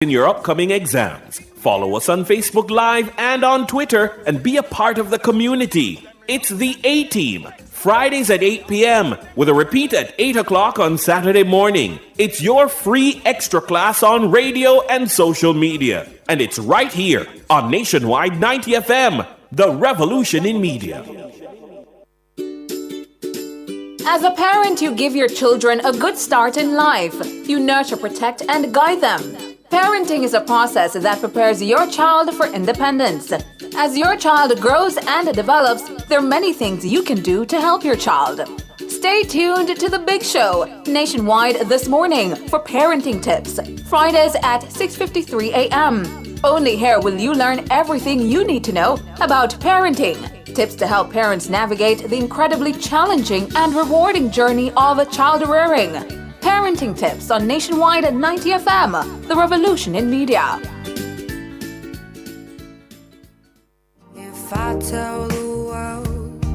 in your upcoming exams. Follow us on Facebook Live and on Twitter and be a part of the community. It's the A-Team, Fridays at 8 p.m. with a repeat at 8 o'clock on Saturday morning. It's your free extra class on radio and social media. And it's right here on Nationwide 90 FM, the revolution in media. As a parent, you give your children a good start in life. You nurture, protect, and guide them. Parenting is a process that prepares your child for independence. As your child grows and develops, there are many things you can do to help your child. Stay tuned to The Big Show, Nationwide this morning, for parenting tips. Fridays at 6:53 a.m. Only here will you learn everything you need to know about parenting. Tips to help parents navigate the incredibly challenging and rewarding journey of child rearing. Parenting tips on Nationwide at 90 FM, the revolution in media. If I tell the world,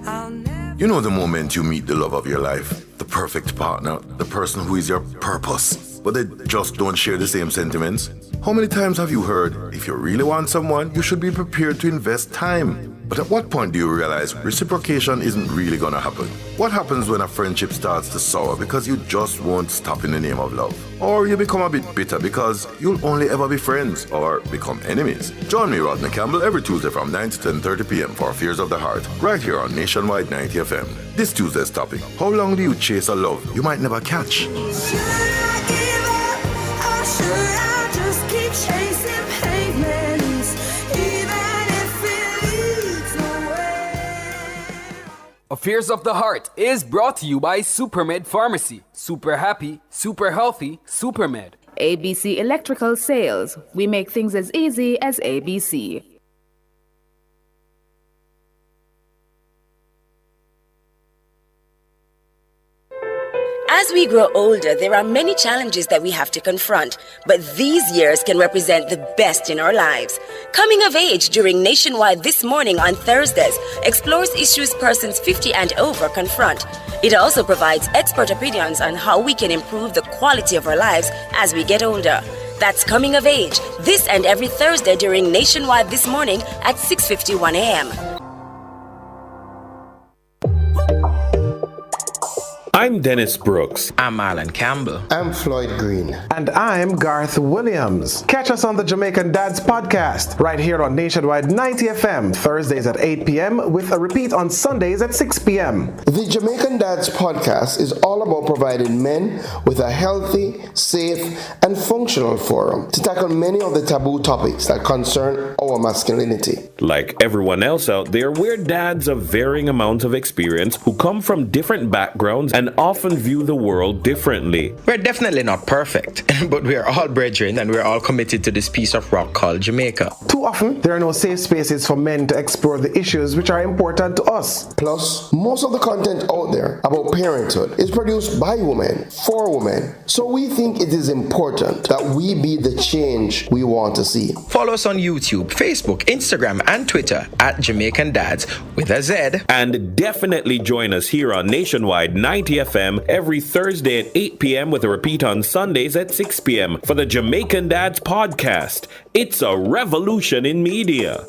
I'll never... You know the moment you meet the love of your life, the perfect partner, the person who is your purpose, but they just don't share the same sentiments? How many times have you heard, if you really want someone, you should be prepared to invest time? But at what point do you realize reciprocation isn't really gonna happen? What happens when a friendship starts to sour because you just won't stop in the name of love? Or you become a bit bitter because you'll only ever be friends or become enemies? Join me, Rodney Campbell, every Tuesday from 9 to 10:30 p.m. for Fears of the Heart, right here on Nationwide 90 FM. This Tuesday's topic: how long do you chase a love you might never catch? Should I give up, or should I just keep chasing pavements, even if it leads nowhere? Affairs of the Heart is brought to you by Supermed Pharmacy. Super happy, super healthy, Supermed. ABC Electrical Sales. We make things as easy as ABC. As we grow older, there are many challenges that we have to confront, but these years can represent the best in our lives. Coming of Age during Nationwide this morning on Thursdays explores issues persons 50 and over confront. It also provides expert opinions on how we can improve the quality of our lives as we get older. That's Coming of Age, this and every Thursday during Nationwide this morning at 6:51 a.m. I'm Dennis Brooks. I'm Marlon Campbell. I'm Floyd Green. And I'm Garth Williams. Catch us on the Jamaican Dads podcast, right here on Nationwide 90 FM, Thursdays at 8 p.m. with a repeat on Sundays at 6 p.m. The Jamaican Dads podcast is all about providing men with a healthy, safe, and functional forum to tackle many of the taboo topics that concern our masculinity. Like everyone else out there, we're dads of varying amounts of experience who come from different backgrounds and often view the world differently. We're definitely not perfect, but we are all brethren and we're all committed to this piece of rock called Jamaica. Too often, there are no safe spaces for men to explore the issues which are important to us. Plus, most of the content out there about parenthood is produced by women, for women. So we think it is important that we be the change we want to see. Follow us on YouTube, Facebook, Instagram, and Twitter at Jamaican Dads with a Z. And definitely join us here on Nationwide 90 FM every Thursday at 8 p.m. with a repeat on Sundays at 6 p.m. for the Jamaican Dads podcast. It's a revolution in media.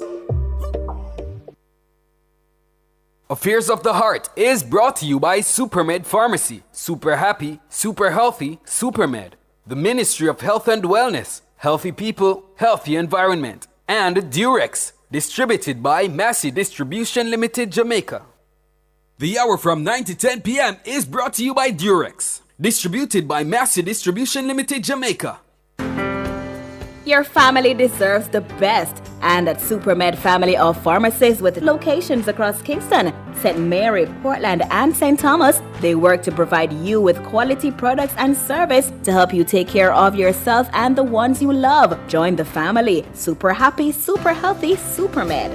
Affairs of the Heart is brought to you by Supermed Pharmacy. Super happy, super healthy, Supermed. The Ministry of Health and Wellness. Healthy people, healthy environment. And Durex, distributed by Massey Distribution Limited, Jamaica. The hour from 9 to 10 p.m. is brought to you by Durex, distributed by Massey Distribution Limited, Jamaica. Your family deserves the best. And at Supermed Family of Pharmacists with locations across Kingston, St. Mary, Portland, and St. Thomas, they work to provide you with quality products and service to help you take care of yourself and the ones you love. Join the family. Super happy, super healthy, Supermed.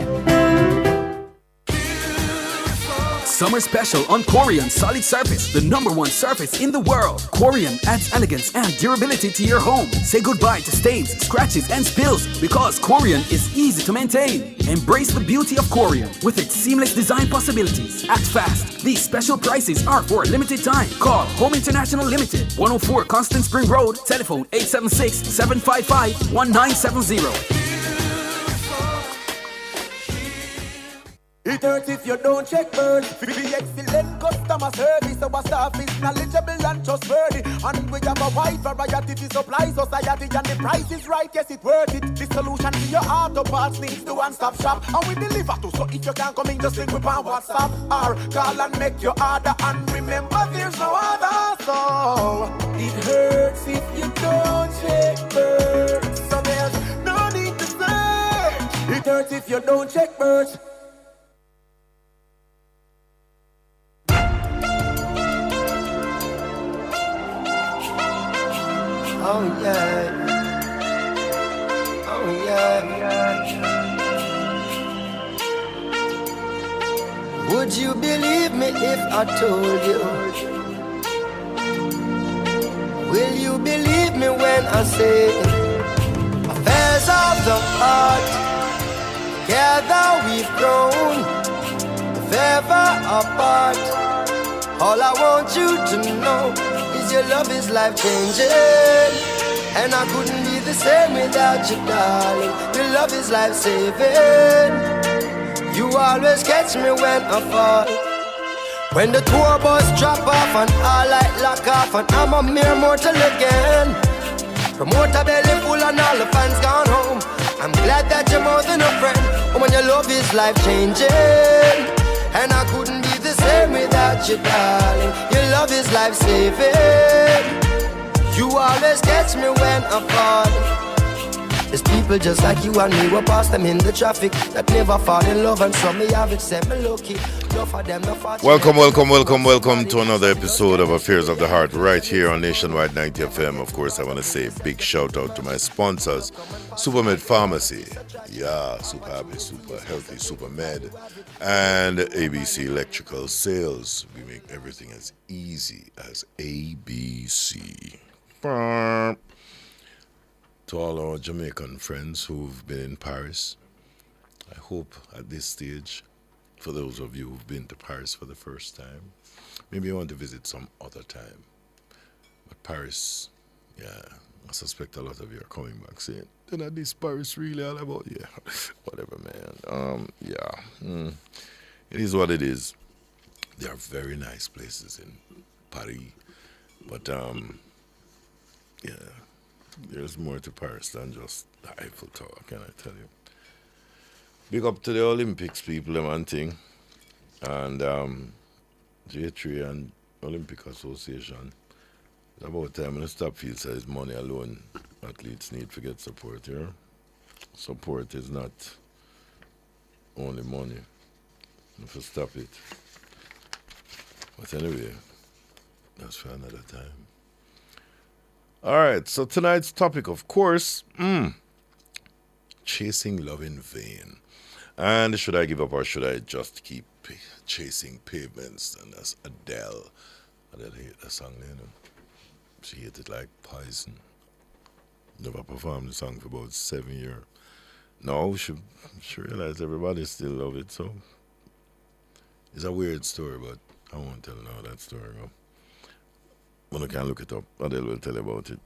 Summer special on Corian Solid Surface, the #1 surface in the world. Corian adds elegance and durability to your home. Say goodbye to stains, scratches, and spills because Corian is easy to maintain. Embrace the beauty of Corian with its seamless design possibilities. Act fast. These special prices are for a limited time. Call Home International Limited, 104 Constant Spring Road, telephone 876-755-1970. It hurts if you don't check birds. Be excellent customer service. Our staff is knowledgeable and trustworthy. And we have a wide variety of supply society. And the price is right, yes, it's worth it. The solution to your auto parts needs to one-stop shop. And we deliver to, so if you can't come in, just link with on WhatsApp. Or call and make your order. And remember, there's no other. So it hurts if you don't check birds. So there's no need to search. It hurts if you don't check birds. Oh yeah, oh yeah. Would you believe me if I told you? Will you believe me when I say affairs of the heart? Together we've grown, if ever apart. All I want you to know is your love is life-changing, and I couldn't be the same without you, darling. Your love is life-saving. You always catch me when I fall. When the tour bus drop off and all light lock off, and I'm a mere mortal again. Promoter belly full and all the fans gone home. I'm glad that you're more than a friend. Oh, when your love is life-changing, and I couldn't be the same without you, darling. Your love is life-saving. You always catch me when I fall. There's people just like you and me, we pass them in the traffic that never fall in love, and some me have it, said me lucky. Welcome to another episode of Affairs of the Heart right here on Nationwide 90 FM. Of course, I want to say a big shout out to my sponsors, Supermed Pharmacy, yeah, super happy, super healthy, Supermed, and ABC Electrical Sales. We make everything as easy as ABC. To all our Jamaican friends who've been in Paris, I hope at this stage, for those of you who've been to Paris for the first time, maybe you want to visit some other time. But Paris, yeah, I suspect a lot of you are coming back saying, then this Paris really all about? Yeah, whatever, man. It is what it is. There are very nice places in Paris, but yeah, there's more to Paris than just the Eiffel Tower, can I tell you? Big up to the Olympics people, them and thing. And J3 and Olympic Association. It's about time when the stop field says money alone. Athletes need to get support, you know? Support is not only money. You have to stop it. But anyway, that's for another time. Alright, so tonight's topic, of course, chasing love in vain. And should I give up or should I just keep chasing pavements? And that's Adele. Adele hate that song, you know. She hate it like poison. Never performed the song for about 7 years. No, she realized everybody still love it, so it's a weird story, but I won't tell now that story. No. When you can look it up, Adele will tell you about it.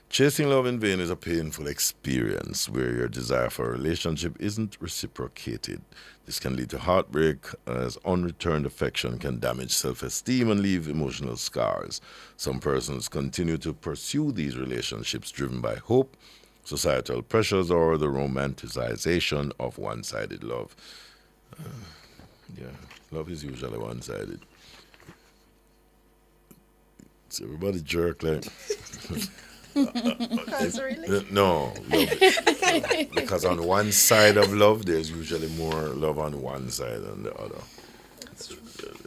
Chasing love in vain is a painful experience where your desire for a relationship isn't reciprocated. This can lead to heartbreak, as unreturned affection can damage self-esteem and leave emotional scars. Some persons continue to pursue these relationships driven by hope, societal pressures, or the romanticization of one-sided love. Yeah, love is usually one-sided. It's everybody jerk like... Really? No, because on one side of love, there's usually more love on one side than the other.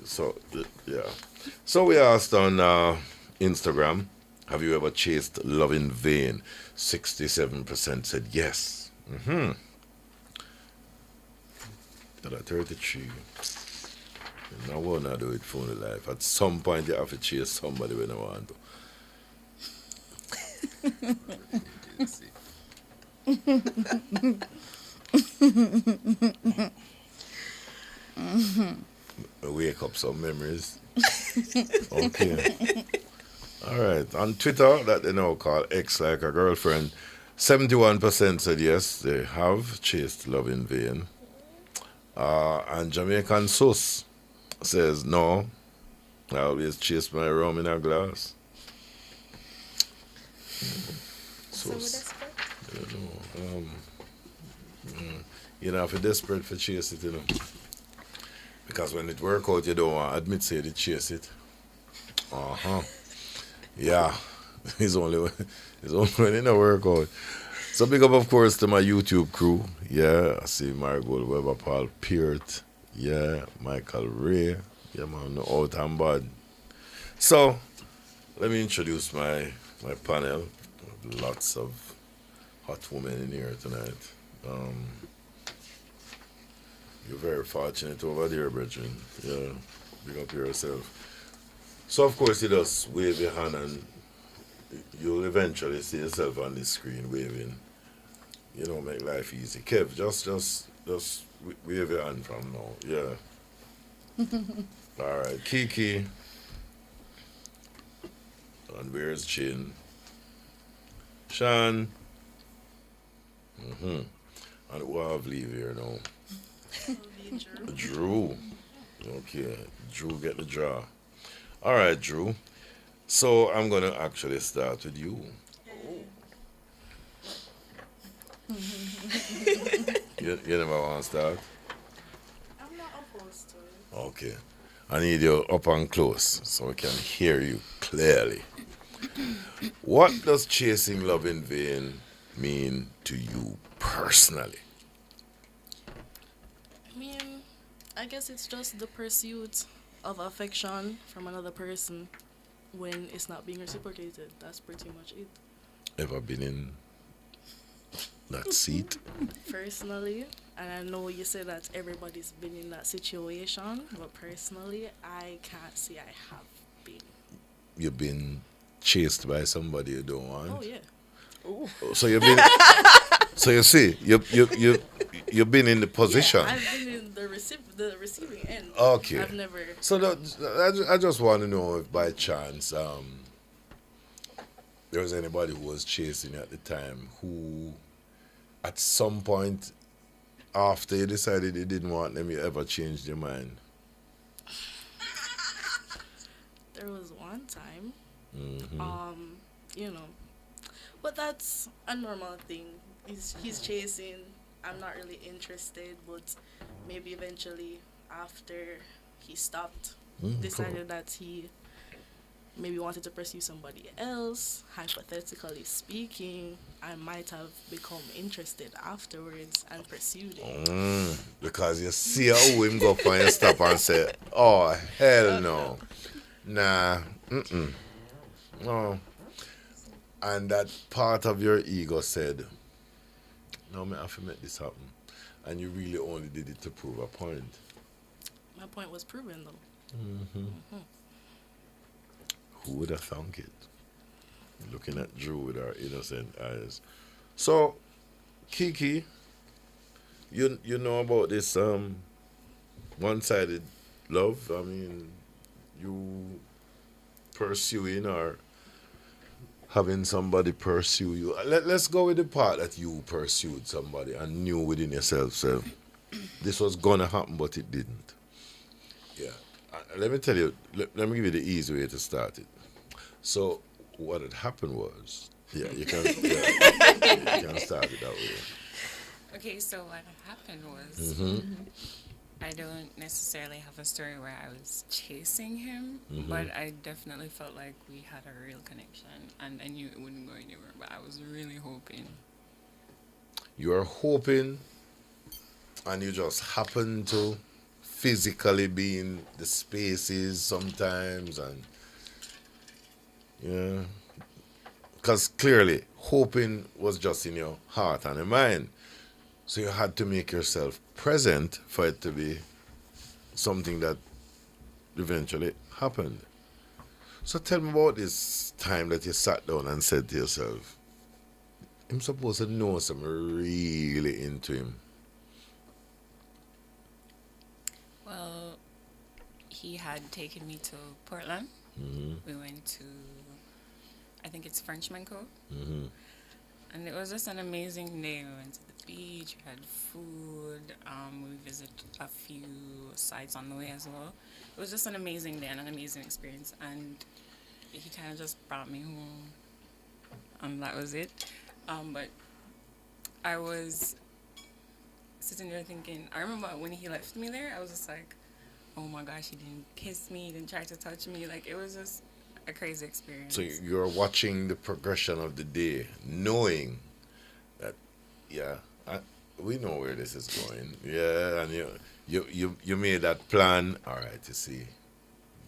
So, yeah. So we asked on Instagram, have you ever chased love in vain? 67% said yes. The other 33, No one not do it for the life. At some point you have to chase somebody when you want to. Wake up some memories. Okay. All right. On Twitter, that they now call X like a girlfriend, 71% said yes, they have chased love in vain. And Jamaican Sus says no, I always chase my rum in a glass. Sus. I don't know. You know, if you're desperate for chase it, you know. Because when it work out, you don't want to admit say you chase it. Yeah. It's only when it don't work out. So big up, of course, to my YouTube crew. Yeah, I see Margot Weber, Paul Peart. Yeah, Michael Ray. Yeah, man, out and bad. So, let me introduce my panel. Lots of hot women in here tonight. You're very fortunate over there, brethren. Yeah, big up yourself. So, of course, you just wave your hand and you'll eventually see yourself on the screen waving. You know, make life easy. Kev, just wave your hand from now. Yeah. All right. Kiki. And where's Chin? Sean. And who have leave here now? Drew. Okay. Drew get the draw. All right, Drew. So I'm going to actually start with you. You never want to start? I'm not opposed to it. Okay. I need you up and close so I can hear you clearly. What does chasing love in vain mean to you personally? I mean, I guess it's just the pursuit of affection from another person when it's not being reciprocated. That's pretty much it. Ever been in that seat? Personally, and I know you say that everybody's been in that situation, but personally, I can't say I have been. You've been chased by somebody you don't want? Oh, yeah. Oh, so you've been... So you see, you've been in the position. Yeah, I've been in the receiving end. Okay. I've never... So I just want to know if by chance there was anybody who was chasing you at the time who at some point after you decided you didn't want them, you ever changed your mind? There was one time, Mm-hmm. but that's a normal thing. He's chasing. I'm not really interested, but maybe eventually after he stopped, decided that he maybe wanted to pursue somebody else. Hypothetically speaking, I might have become interested afterwards and pursued it. Because you see how him go for and stop and say, oh, hell no. Nah, no. And that part of your ego said, no, I have to make this happen. And you really only did it to prove a point. My point was proven, though. Who would have thunk it? Looking at Drew with our innocent eyes. So, Kiki, you know about this one-sided love? I mean, you pursuing or having somebody pursue you. Let's go with the part that you pursued somebody and knew within yourself, so this was gonna happen, but it didn't. Yeah. Let me tell you, let me give you the easy way to start it. So what had happened was, you can start it that way. Okay, so what happened was, I don't necessarily have a story where I was chasing him, but I definitely felt like we had a real connection, and I knew it wouldn't go anywhere, but I was really hoping. You are hoping, and you just happen to physically be in the spaces sometimes, and yeah, because clearly hoping was just in your heart and your mind, so you had to make yourself present for it to be something that eventually happened. So tell me about this time that you sat down and said to yourself, I'm supposed to know something really into him. Well, he had taken me to Portland. Mm-hmm. We went to, I think it's Frenchman Cove. Mm-hmm. And it was just an amazing day. We went to the beach, we had food, we visited a few sites on the way as well. It was just an amazing day and an amazing experience. And he kind of just brought me home, and that was it. But I was sitting there thinking, I remember when he left me there, I was just like, oh my gosh, he didn't kiss me, he didn't try to touch me. Like, it was just a crazy experience. So you're watching the progression of the day, knowing that, we know where this is going. Yeah, and you made that plan. All right, you see,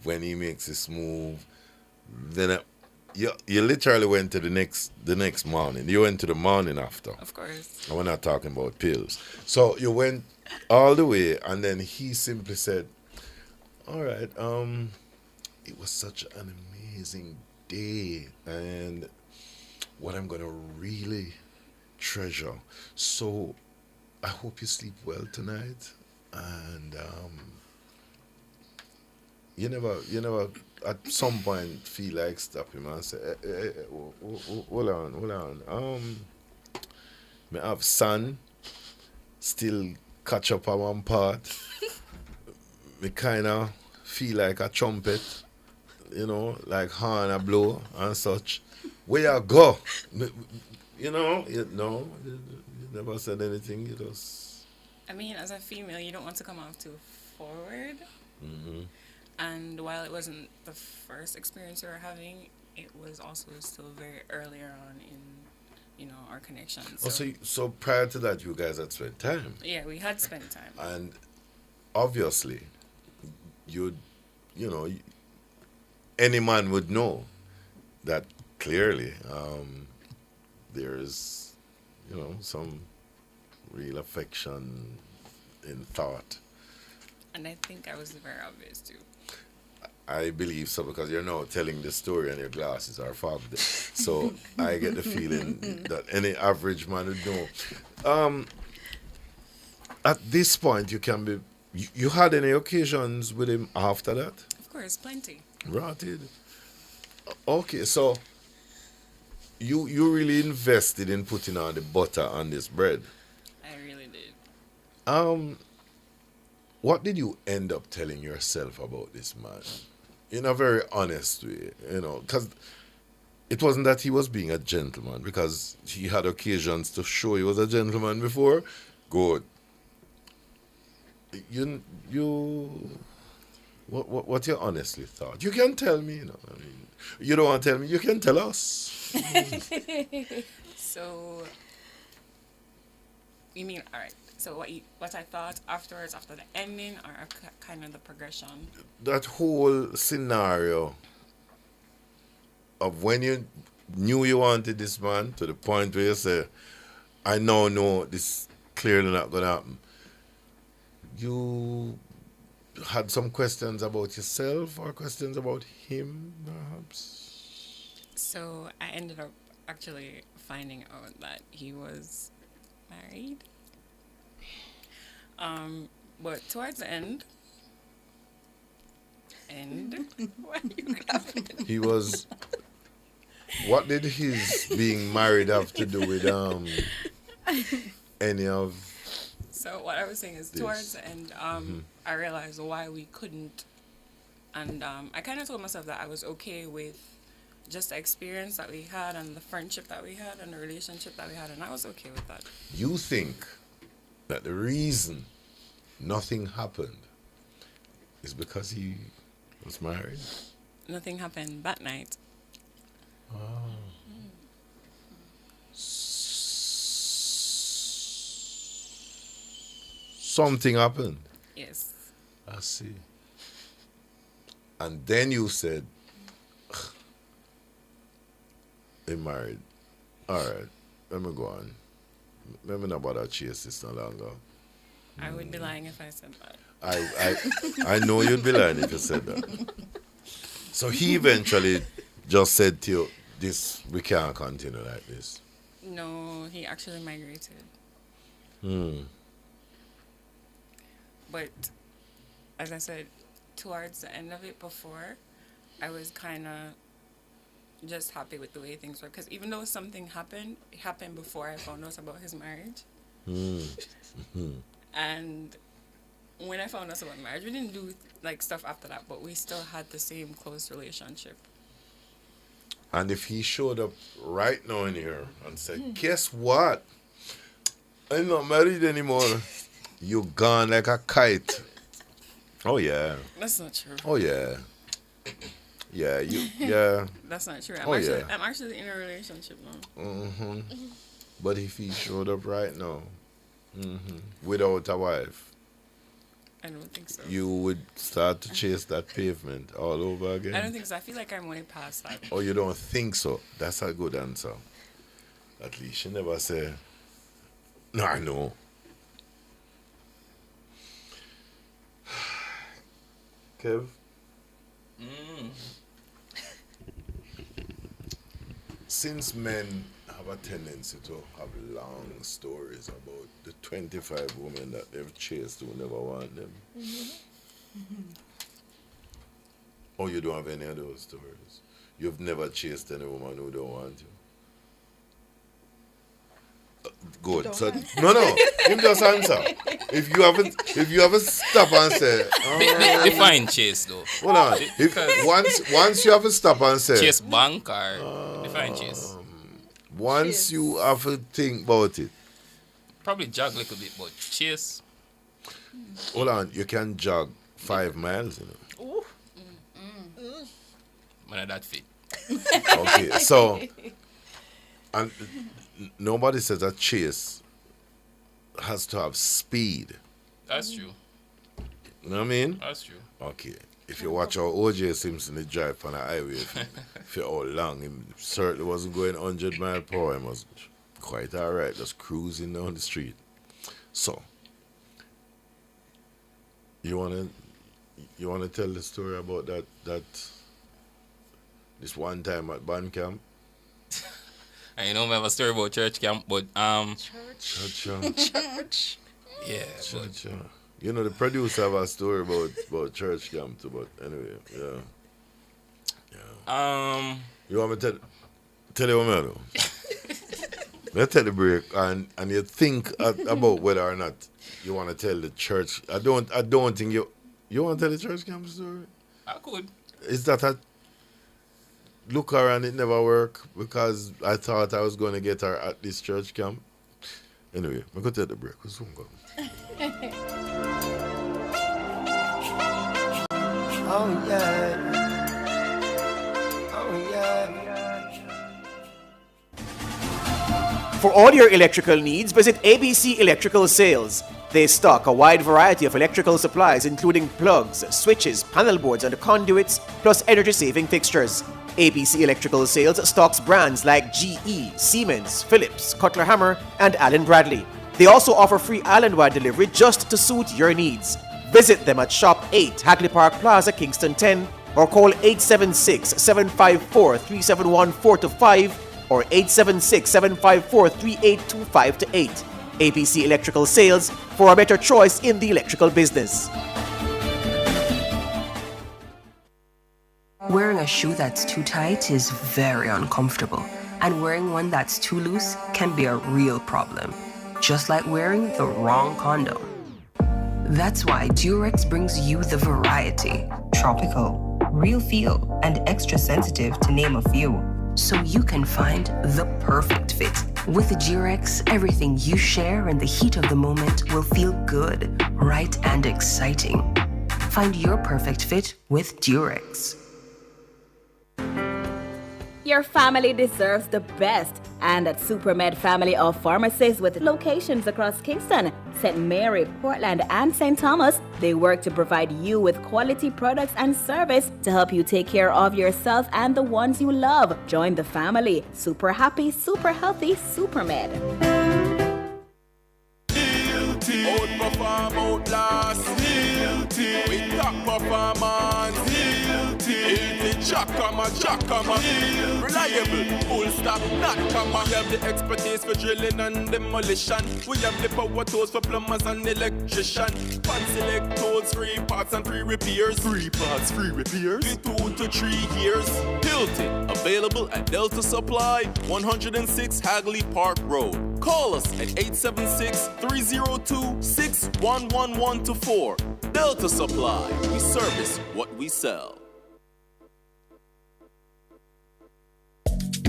when he makes this move, then you literally went to the next morning. You went to the morning after. Of course. And we're not talking about pills. So you went all the way, and then he simply said, all right, it was such an amazing day, and what I'm going to really treasure. So I hope you sleep well tonight, and you never at some point feel like stopping him and say, hold on. Me have son still catch up on one part. Me kind of feel like a trumpet, like horn a blow and such. Where you go? You never said anything. You just. I mean, as a female, you don't want to come out too forward. Mm-hmm. And while it wasn't the first experience we were having, it was also still very earlier on in, our connection. So prior to that, you guys had spent time. Yeah, we had spent time. And obviously, any man would know that clearly there's, some real affection in thought. And I think I was very obvious too. I believe so, because you're now telling the story and your glasses are fogged. So I get the feeling that any average man would know. At this point, you had any occasions with him after that? Of course, plenty. Rotted. Okay, so you really invested in putting on the butter on this bread. I really did. What did you end up telling yourself about this man? In a very honest way, because it wasn't that he was being a gentleman, because he had occasions to show he was a gentleman before. Good. What you honestly thought? You can tell me, you don't want to tell me, you can tell us. So, you mean, all right. So what I thought afterwards, after the ending, or kind of the progression? That whole scenario of when you knew you wanted this man to the point where you say, I now know this clearly not going to happen. You had some questions about yourself or questions about him, perhaps? So I ended up actually finding out that he was married. But towards the end, why are you laughing? He was. What did his being married have to do with any of? So what I was saying is, towards the end, I realized why we couldn't, and I kind of told myself that I was okay with just the experience that we had and the friendship that we had and the relationship that we had, and I was okay with that. You think that the reason nothing happened is because he was married? Nothing happened that night. Oh. Something happened? Yes. I see. And then you said, they married. All right, let me go on. Let me not bother chase this no longer. I would be lying if I said that. I know you'd be lying if you said that. So he eventually just said to you, we can't continue like this. No, he actually migrated. But as I said, towards the end of it before, I was kind of just happy with the way things were. Because even though something happened, it happened before I found out about his marriage. And when I found out about marriage, we didn't do like stuff after that, but we still had the same close relationship. And if he showed up right now in here and said, guess what? I'm not married anymore. You gone like a kite. Oh, yeah. That's not true. Oh, yeah. Yeah. That's not true. I'm actually in a relationship now. But if he showed up right now, without a wife, I don't think so. You would start to chase that pavement all over again? I don't think so. I feel like I'm way past that. Oh, you don't think so? That's a good answer. At least you never say, no, I know. Kev? Since men have a tendency to have long stories about the 25 women that they've chased who never want them. Oh, you don't have any of those stories? You've never chased any woman who don't want you? Good. So, no. Him just answer. If you haven't stop and say, define chase though. Hold on. Once you have to stop and say, chase bank or define chase. Once you have to think about it. Probably jog a little bit, but chase. Hold on. You can jog 5 miles, you know. Man, that fit. Okay, so and nobody says that chase has to have speed. That's true. You know what I mean? That's true. Okay. If you watch how O.J. Simpson drive on the highway for how long, he certainly wasn't going 100 miles per hour. He was quite all right, just cruising down the street. So, you wanna tell the story about that this one time at band camp? I know we have a story about church camp, but Church. Yeah. Church. You know, the producer have a story about church camp too, but anyway, yeah. You want me to tell you what I do? Let's take the break and you think about whether or not you want to tell the church. I don't think you want to tell the church camp story? I could. Is that a look around? It never worked because I thought I was going to get her at this church camp. Anyway, I'm going to take the break. We'll soon go. Oh yeah. Oh yeah. For all your electrical needs, visit ABC Electrical Sales. They stock a wide variety of electrical supplies including plugs, switches, panel boards and conduits, plus energy-saving fixtures. ABC Electrical Sales stocks brands like GE, Siemens, Philips, Cutler Hammer, and Allen Bradley. They also offer free island-wide delivery just to suit your needs. Visit them at Shop 8, Hagley Park Plaza, Kingston 10, or call 876-754-3714-5 or 876-754-3825-8. ABC Electrical Sales, for a better choice in the electrical business. Wearing a shoe that's too tight is very uncomfortable, and wearing one that's too loose can be a real problem, just like wearing the wrong condom. That's why Durex brings you the variety, tropical, real feel, and extra sensitive to name a few, so you can find the perfect fit. With Durex, everything you share in the heat of the moment will feel good, right, and exciting. Find your perfect fit with Durex. Your family deserves the best. And at SuperMed Family of Pharmacies with locations across Kingston, St. Mary, Portland, and St. Thomas, they work to provide you with quality products and service to help you take care of yourself and the ones you love. Join the family. Super happy, super healthy, SuperMed. come out last. Guilty. We top performance. Guilty. Jackama. Reliable. Full stop, not comma. We have the expertise for drilling and demolition. We have the power tools for plumbers and electrician. Pan select tools, 3 parts and 3 repairs. 3 parts, 3 repairs. 2 to 3 years. Hilton, available at Delta Supply, 106 Hagley Park Road. Call us at 876-302-6111-4. Delta Supply, we service what we sell.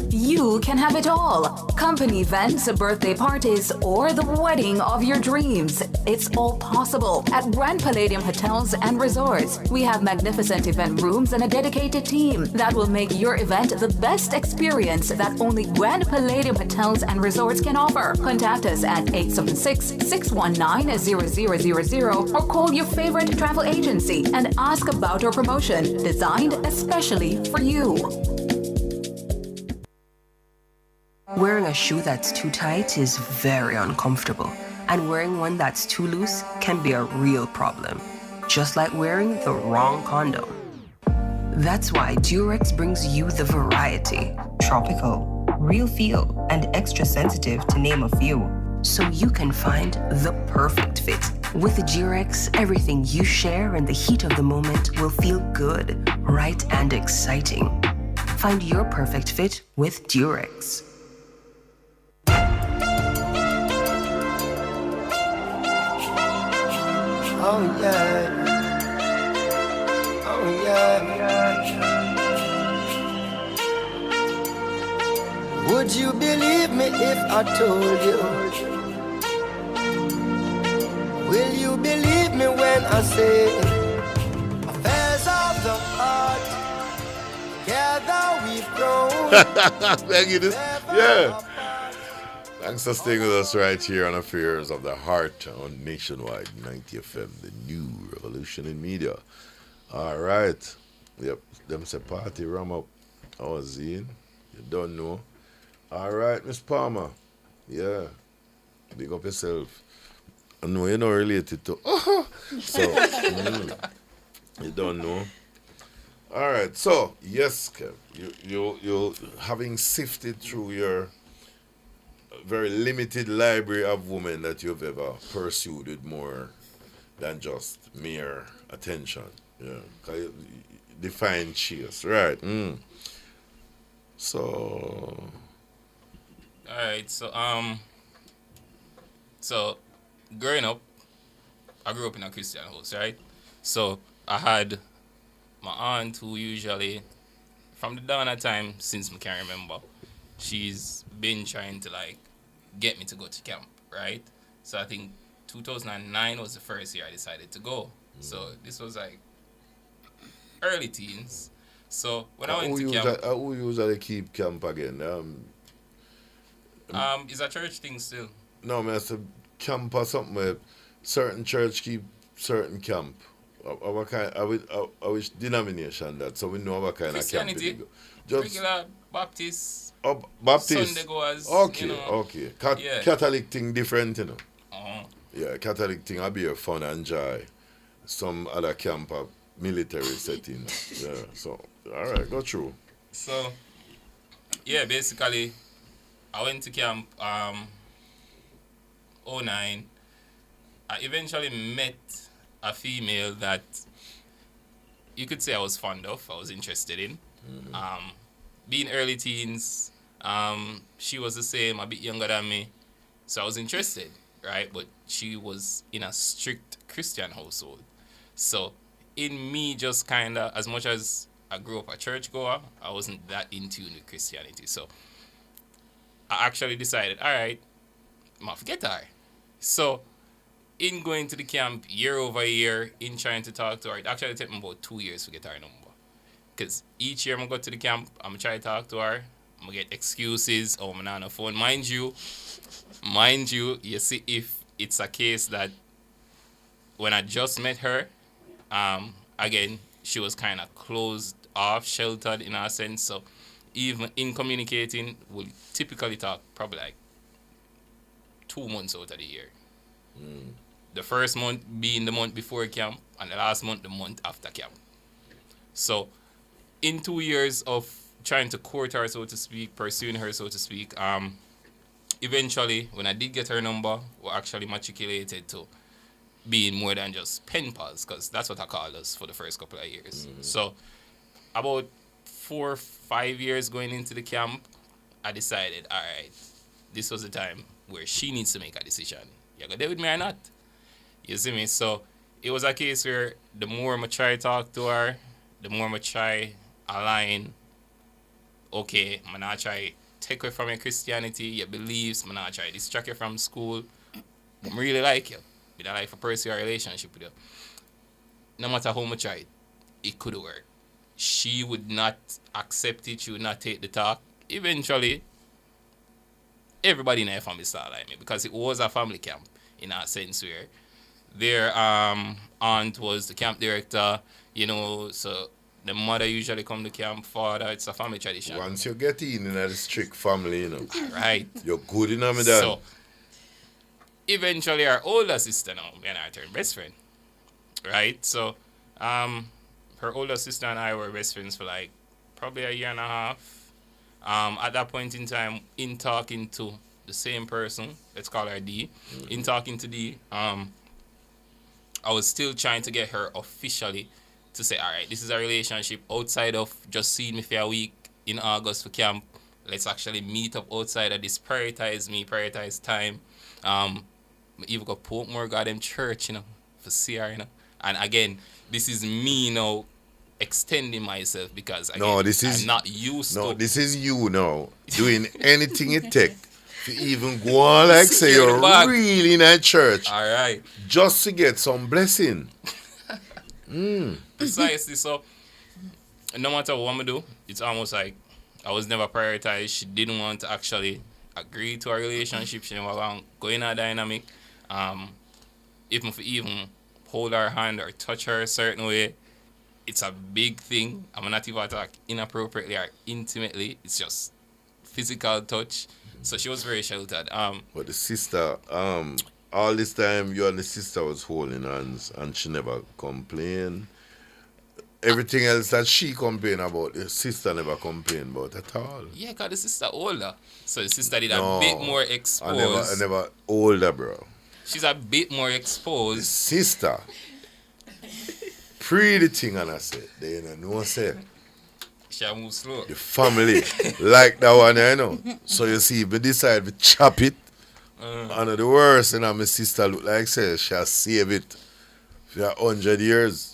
You can have it all. Company events, birthday parties, or the wedding of your dreams. It's all possible at Grand Palladium Hotels and Resorts. We have magnificent event rooms and a dedicated team that will make your event the best experience that only Grand Palladium Hotels and Resorts can offer. Contact us at 876-619-0000 or call your favorite travel agency and ask about our promotion designed especially for you. Wearing a shoe that's too tight is very uncomfortable, and wearing one that's too loose can be a real problem, just like wearing the wrong condom. That's why Durex brings you the variety. Tropical, real feel, and extra sensitive, to name a few. So you can find the perfect fit. With Durex, everything you share in the heat of the moment will feel good, right, and exciting. Find your perfect fit with Durex. Oh yeah. Oh yeah. Would you believe me if I told you? Will you believe me when I say affairs of the heart, together we've grown. Thank you. Yeah. Thanks for staying with us right here on Affairs of the Heart on Nationwide 90 FM, the new revolution in media. All right. Yep. Them say party ram up. Oh, Zine. You don't know. All right, Miss Palmer. Yeah. Big up yourself. I know you're not related to. So, you don't know. All right. So, yes, Kev. You having sifted through your very limited library of women that you've ever pursued with more than just mere attention. Yeah. Define chase, right? So alright, so growing up, I grew up in a Christian house, right? So I had my aunt who usually, from the dawn of time since I can remember, she's been trying to like get me to go to camp, right? So I think 2009 was the first year I decided to go. So this was like early teens. So when I went to camp, who usually keep camp again? It's a church thing still. No, man, it's a camp or something where certain church keep certain camp. Which denomination that? So we know what kind of camp. Christianity, regular Baptist. Oh, Baptist. Sunday goers. Okay, you know. okay. Yeah. Catholic thing different, you know. Uh-huh. Yeah, Catholic thing will be a fun and joy. Some other camp of military setting. Yeah, so, all right, go through. So, yeah, basically, I went to camp 09. I eventually met a female that you could say I was fond of, I was interested in. Being early teens, she was the same, a bit younger than me, so I was interested, right? But she was in a strict Christian household. So in me, just kind of, as much as I grew up a churchgoer, I wasn't that in tune with Christianity. So I actually decided, all right, I'm gonna forget her. So in going to the camp year over year, in trying to talk to her, it actually took me about 2 years to get her number. Because each year I'm going to go to the camp, I'm going to try to talk to her, I'm going to get excuses, I'm not on the phone. Mind you, you see, if it's a case that when I just met her, again, she was kind of closed off, sheltered in a sense. So even in communicating, we'll typically talk probably like 2 months out of the year. The first month being the month before camp, and the last month the month after camp. So, in 2 years of trying to court her, so to speak, pursuing her, so to speak, eventually, when I did get her number, we actually matriculated to being more than just pen pals, because that's what I called us for the first couple of years. So, about 4 or 5 years going into the camp, I decided, all right, this was the time where she needs to make a decision. You gonna deal with me or not? You see me? So, it was a case where the more I try to talk to her, the more I try align, okay, I'm not try take away from your Christianity, your beliefs, I'm not try distract you from school. I really like you. I don't like to pursue a relationship with you. No matter how much I tried, it could work. She would not accept it, she would not take the talk. Eventually, everybody in her family started like me because it was a family camp in a sense where their aunt was the camp director, you know, so the mother usually come to camp, father, it's a family tradition. Once you get in a strict family, you know. Right. You're good enough with that. So, eventually our older sister now, me and I turned best friend. Right? So, her older sister and I were best friends for like probably a year and a half. At that point in time, in talking to the same person, let's call her D, in talking to D, I was still trying to get her officially to say, all right, this is a relationship outside of just seeing me for a week in August for camp. Let's actually meet up outside of this, prioritize me, prioritize time. Even go Portmore Garden Church, you know, for see her, you know. And again, this is me now extending myself because again, I'm not used to. No, this is you now doing anything it takes to even go on like say you're really in a church. All right. Just to get some blessing. Precisely. So, no matter what I do, it's almost like I was never prioritized. She didn't want to actually agree to a relationship. She didn't want to go in a dynamic. Even for even hold her hand or touch her a certain way, it's a big thing. I'm not even talk inappropriately or intimately. It's just physical touch. So she was very sheltered. But the sister, all this time you and the sister was holding hands and she never complained. Everything else that she complained about, the sister never complained about at all. Yeah, because the sister older. So the sister did a bit more exposed. I never older, bro. She's a bit more exposed. The sister. Pre the thing and I said, they know say. She move slow. The family like that one, you know. So you see, we decide to chop it. And the worst, you know, my sister look like say she'll save it for 100 years.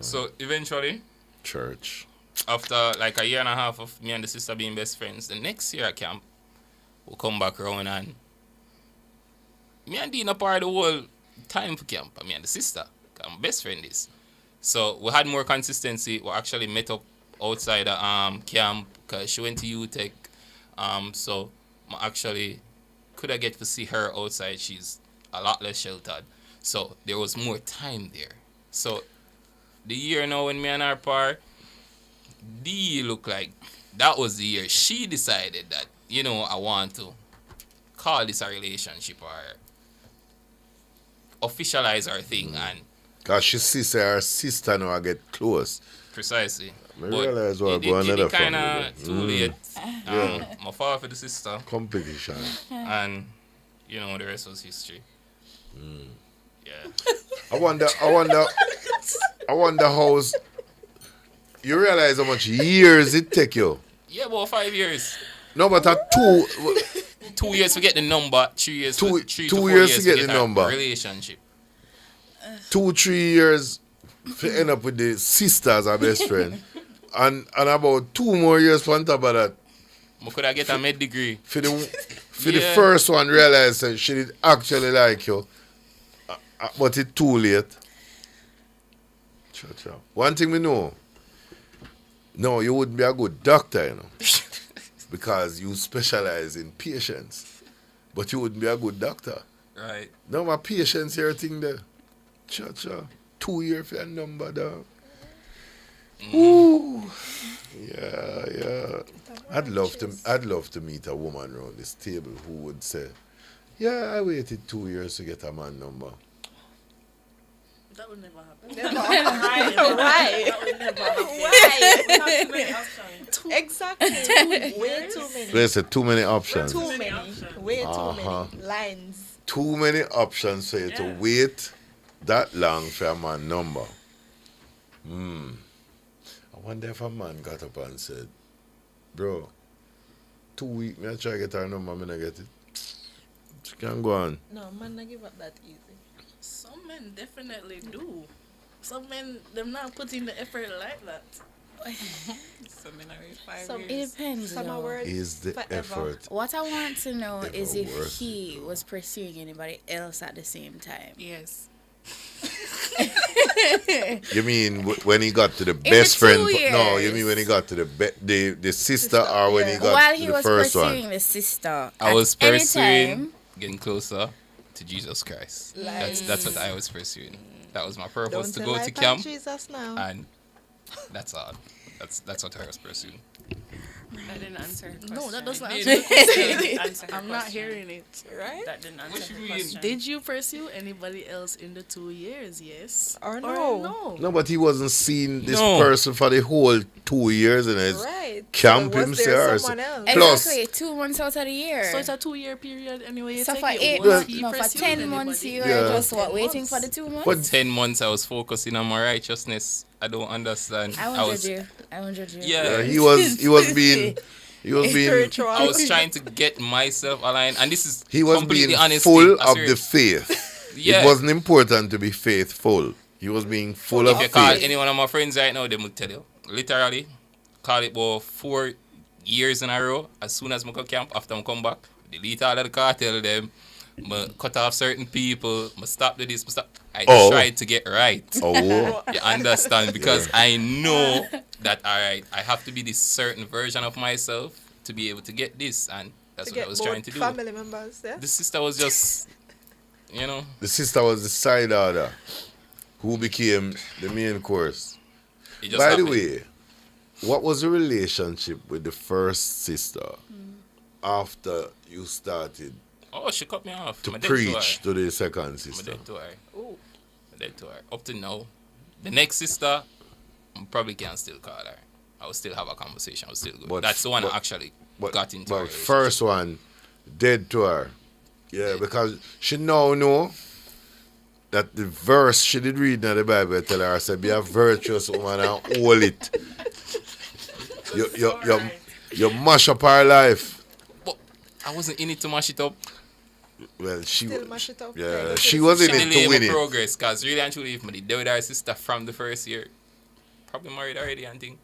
So eventually, church. After like a year and a half of me and the sister being best friends, the next year at camp, we'll come back around and me and Dean are part of the whole time for camp. Me and the sister, I'm best friend is. So we had more consistency. We actually met up outside the camp because she went to UTech. So I actually could I get to see her outside. She's a lot less sheltered. So there was more time there. So the year now when me and her par, D look like that was the year she decided that, you know, I want to call this a relationship or officialize our thing. And because she sees her sister now get close. Precisely. I realize what it kind of too late. My father for the sister. Competition. And, you know, the rest was history. Yeah. I wonder how you realize how much years it take you. Yeah, about 5 years. No, but 2 years to get the number, 3 years two to 4 years years to get the number. Relationship. 2-3 years to end up with the sister as our best friend. and about 2 more years on top of that. I could I get a med degree. For the first one realize that she did actually like you. But it's too late. One thing we know. No, you wouldn't be a good doctor, you know. Because you specialize in patients. But you wouldn't be a good doctor. Right. No, my patients here thing there. 2 years for your number, dog. Ooh. Yeah. I'd love to meet a woman around this table who would say, Yeah, I waited 2 years to get a man number. That would never happen. Why? That would never happen. Why? We have too many options. Exactly. Way too many. There's too many options. Too many. Way too many lines. Too many options for you to wait that long for a man number. I wonder if a man got up and said, bro, 2 weeks, me I try to get her number, me not get it. She can go on. No, man, not give up that easy. Some men definitely do. Some men, them not putting the effort like that. Some men are in 5 Some- years. It depends. Some though. are Is the forever. effort What I want to know ever is if worth he was pursuing anybody else at the same time. Yes. You mean when he got to the the best friend? 2 No, you years. mean when he got to the sister or when he got While to he the was first pursuing one? the sister, I at was any pursuing time- getting closer to Jesus Christ. That's what I was pursuing. That was my purpose, to go to camp, Jesus now. and that's all. That's what I was pursuing. That didn't answer her question. No, that doesn't It answer the question. didn't answer her I'm not question. hearing it. Right? That didn't answer her question. Did you pursue anybody else in the 2 years? Yes. Or no? No, but he wasn't seeing this No. person for the whole 2 years and his Right. camp So was there himself. someone else? Plus, Exactly, 2 months out of the year. So it's a 2-year period anyway. You So take for it. 8 Was months, he no, for pursuing 10 months, anybody? you were Yeah. just what, 10 waiting months. for the 2 months? For 10 months, I was focusing on my righteousness. I don't understand. I won't judge you. I won't judge you. Yeah, he was being Spiritual. I was trying to get myself aligned, and this is he was completely being honest. full of the faith. Yeah. It wasn't important to be faithful. He was being full If of you call faith. any one of my friends right now, they would tell you. Literally, call it about 4 years in a row. As soon as I go camp, after I come back, delete all of the cartel them. I cut off certain people. I stop the this. I tried to get right. Oh. You understand? Because I know that, all right, I have to be this certain version of myself to be able to get this. And that's what I was trying to do. Family members, yeah? The sister was just, you know. The sister was the side order who became the main course. It just By happened. the way, what was the relationship with the first sister after you started Oh, she cut me off. to I'm dead preach her. to the second I'm sister? dead to her. I'm dead to her. Up to now. The next sister, I probably can still call her. I will still have a conversation. I will still go. But- That's the one but- I actually But, got into. but a first one, dead to her. Yeah, because she now know that the verse she did read in the Bible tell her, said, be a virtuous woman and hold it. You mash up her life. But I wasn't in it to mash it up. Well, she Still mash it up. yeah, she was in it to delayed win my it. progress, because really and truly, if I did with her sister from the first year, probably married already and thing.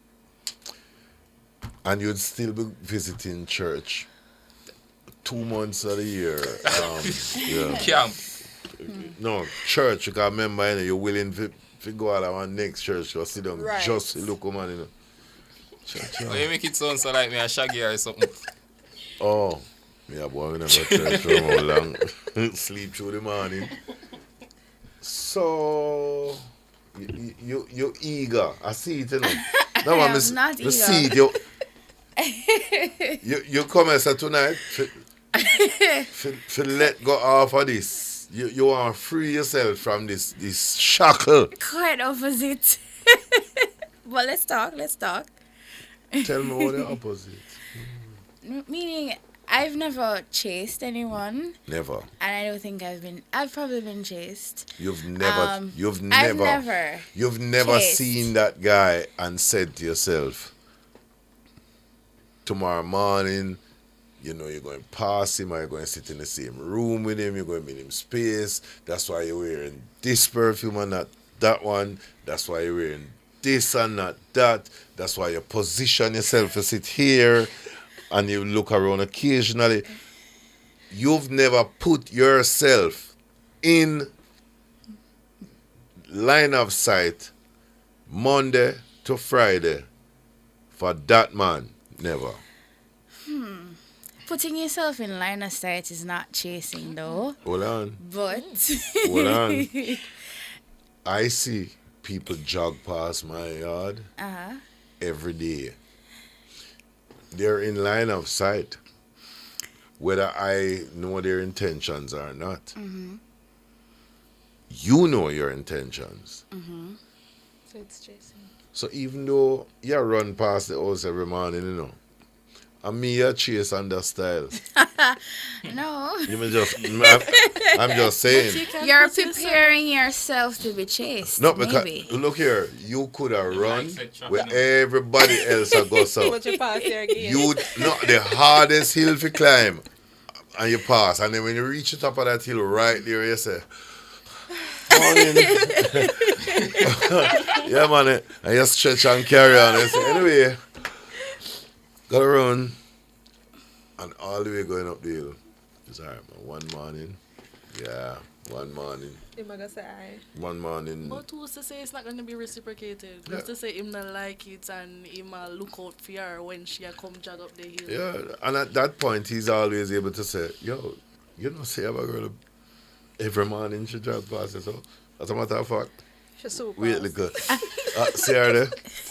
And you'd still be visiting church 2 months of the year. Yeah. Camp. No, church, you can remember, you know, you're willing to go out of our next church, you sit down, Right. just look, man, you know. Church, Oh, you make it sound so like me a shaggy or something. Oh, yeah, boy, we never church for how long. Sleep through the morning. So, you're eager. I see it, you know. No, I man, am not I see it. You come here so tonight to let go off of this. You want to free yourself from this shackle. Quite opposite. But let's talk. Tell me what the opposite. Meaning, I've never chased anyone. Never. And I don't think I've probably been chased. You've never I've never chased. seen that guy and said to yourself, tomorrow morning, you know, you're going past him, or you're going to sit in the same room with him, you're going to meet him space. That's why you're wearing this perfume and not that one. That's why you're wearing this and not that. That's why you position yourself to sit here and you look around occasionally. You've never put yourself in line of sight Monday to Friday for that man. Never. Putting yourself in line of sight is not chasing, though. Hold on. But Hold on. I see people jog past my yard every day. They're in line of sight. whether I know their intentions or not. Mm-hmm. You know your intentions. Mm-hmm. So it's chasing. So even though you run past the house every morning, you know, and me a chase on that style. No. I'm just saying. You're preparing yourself to be chased. No, because maybe. look here, you could have run where everybody else a go south. But you pass there again. You not the hardest hill to climb, and you pass, and then when you reach the top of that hill right there, you say, "Morning." Yeah, man, and you stretch and carry on. You say, anyway, gotta run, and all the way going up the hill. It's alright, man. One morning. Him a go say aye. One morning. But who's to say it's not going to be reciprocated? Who's to say him not like it and him look out for her when she come jog up the hill? Yeah, and at that point, he's always able to say, yo, you know, say about girl every morning she drives past us. So, as a matter of fact, she's super wait, look. See her there?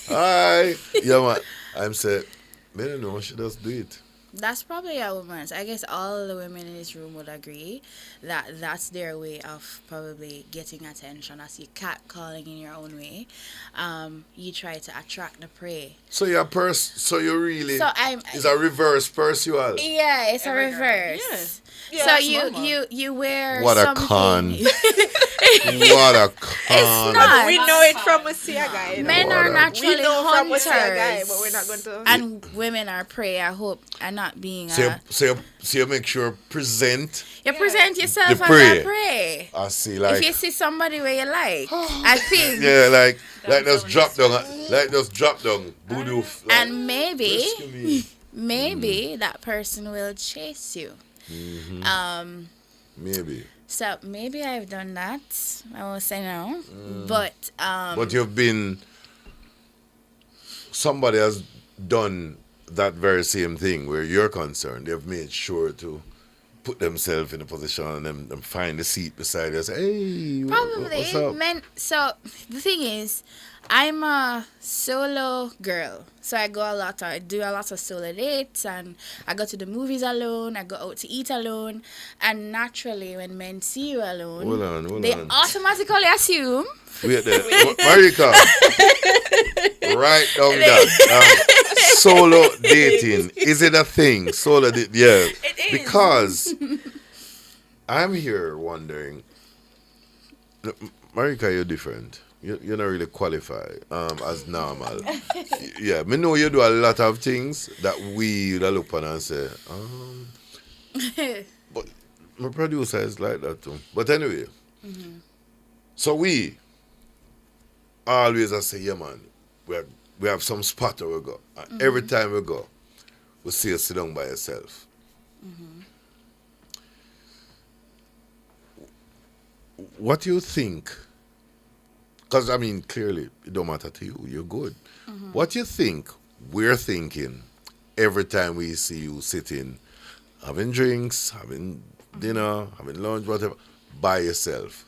Hi. Yeah, man. I'm saying, I don't know, she does do it. That's probably a woman's. I guess all the women in this room would agree that that's their way of probably getting attention. As you cat calling in your own way, you try to attract the prey. So you're so you really, so it's a reverse pursual. Yeah, it's a reverse. Yeah, so you wear what something. A con. What a con. It's not. We know it from a see a guy. You know? Men are naturally we know hunters. From a see a guy, but we're not going to. And women are prey. I hope, and not being. So you make sure present. You present yourself the as prey. a prey. I see, like. If you see somebody where you like, I think. Yeah, like just drop down, voodoo. Like, and maybe that person will chase you. Mm-hmm. Maybe. So maybe I've done that. I won't say no, but you've been. Somebody has done that very same thing where you're concerned. They've made sure to put themselves in a position and them find a seat beside us. Hey, probably what's up? men. So the thing is, I'm a solo girl, so I do a lot of solo dates, and I go to the movies alone. I go out to eat alone, and naturally, when men see you alone, hold they on. automatically assume. Wait there, Marika, write down that. Solo dating, is it a thing? Solo dating, yeah. It is. Because I'm here wondering, Marika, you're different. You're not really qualified as normal. Yeah, me know you do a lot of things that we look upon and say, but my producer is like that too. But anyway, so we always say, yeah man, we have some spot where we go. And every time we go, we see you sit down by yourself. What do you think? Because, I mean, clearly, it don't matter to you. You're good. What do you think we're thinking every time we see you sitting, having drinks, having dinner, having lunch, whatever, by yourself?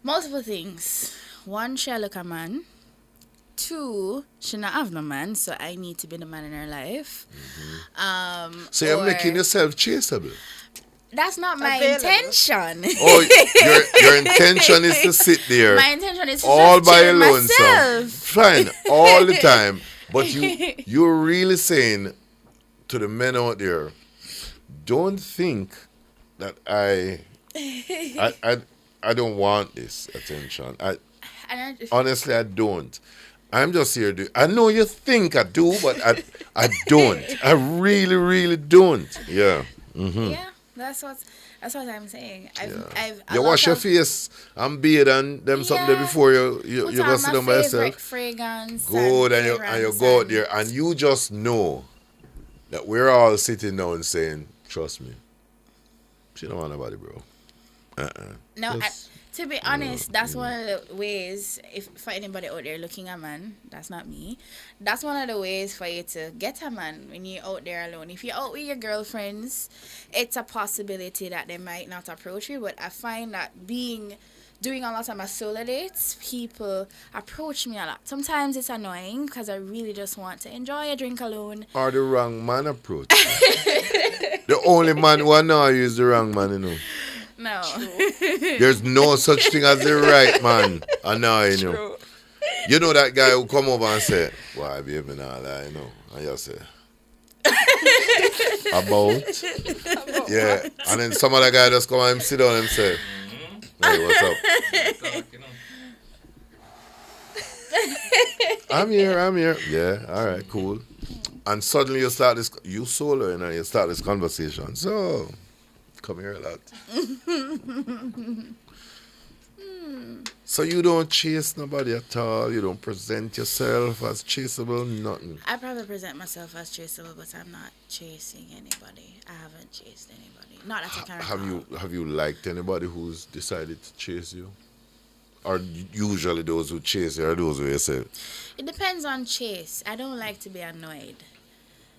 Multiple things. One, she look a man. Two, she not have no man, so I need to be the man in her life. So you're making yourself chaseable. That's not my intention. Oh, your intention is to sit there. My intention is to all just by chill your myself. Fine, all the time. But you're really saying to the men out there, don't think that I don't want this attention. Honestly, I don't. I'm just here to. I know you think I do, but I don't. I really, really don't. Yeah. Yeah. That's what I'm saying. I've you wash your face and bathe and them something there before you go sit down by yourself. Fragrance. Good, and you go out there and you just know that we're all sitting down and saying, trust me, she don't want nobody, bro. No, to be honest, that's one of the ways, if for anybody out there looking at man, that's not me, that's one of the ways for you to get a man when you're out there alone. If you're out with your girlfriends, it's a possibility that they might not approach you, but I find that being doing a lot of my solo dates, people approach me a lot. Sometimes it's annoying because I really just want to enjoy a drink alone. Or the wrong man approach. The only man who annoy you is the wrong man, you know. No. There's no such thing as the right man annoying you. You know that guy who come over and say, why baby now lie, you know? And you say, about? Yeah. And then some other guy just come and sit down and say, hey, what's up? I'm here. Yeah, all right, cool. And suddenly you start this, you solo, you know, you start this conversation. So, come here a lot. So you don't chase nobody at all. You don't present yourself as chaseable, nothing. I probably present myself as chaseable, but I'm not chasing anybody. I haven't chased anybody. Not at the time. Have you liked anybody who's decided to chase you? Or usually those who chase you are those who you say? It depends on chase. I don't like to be annoyed.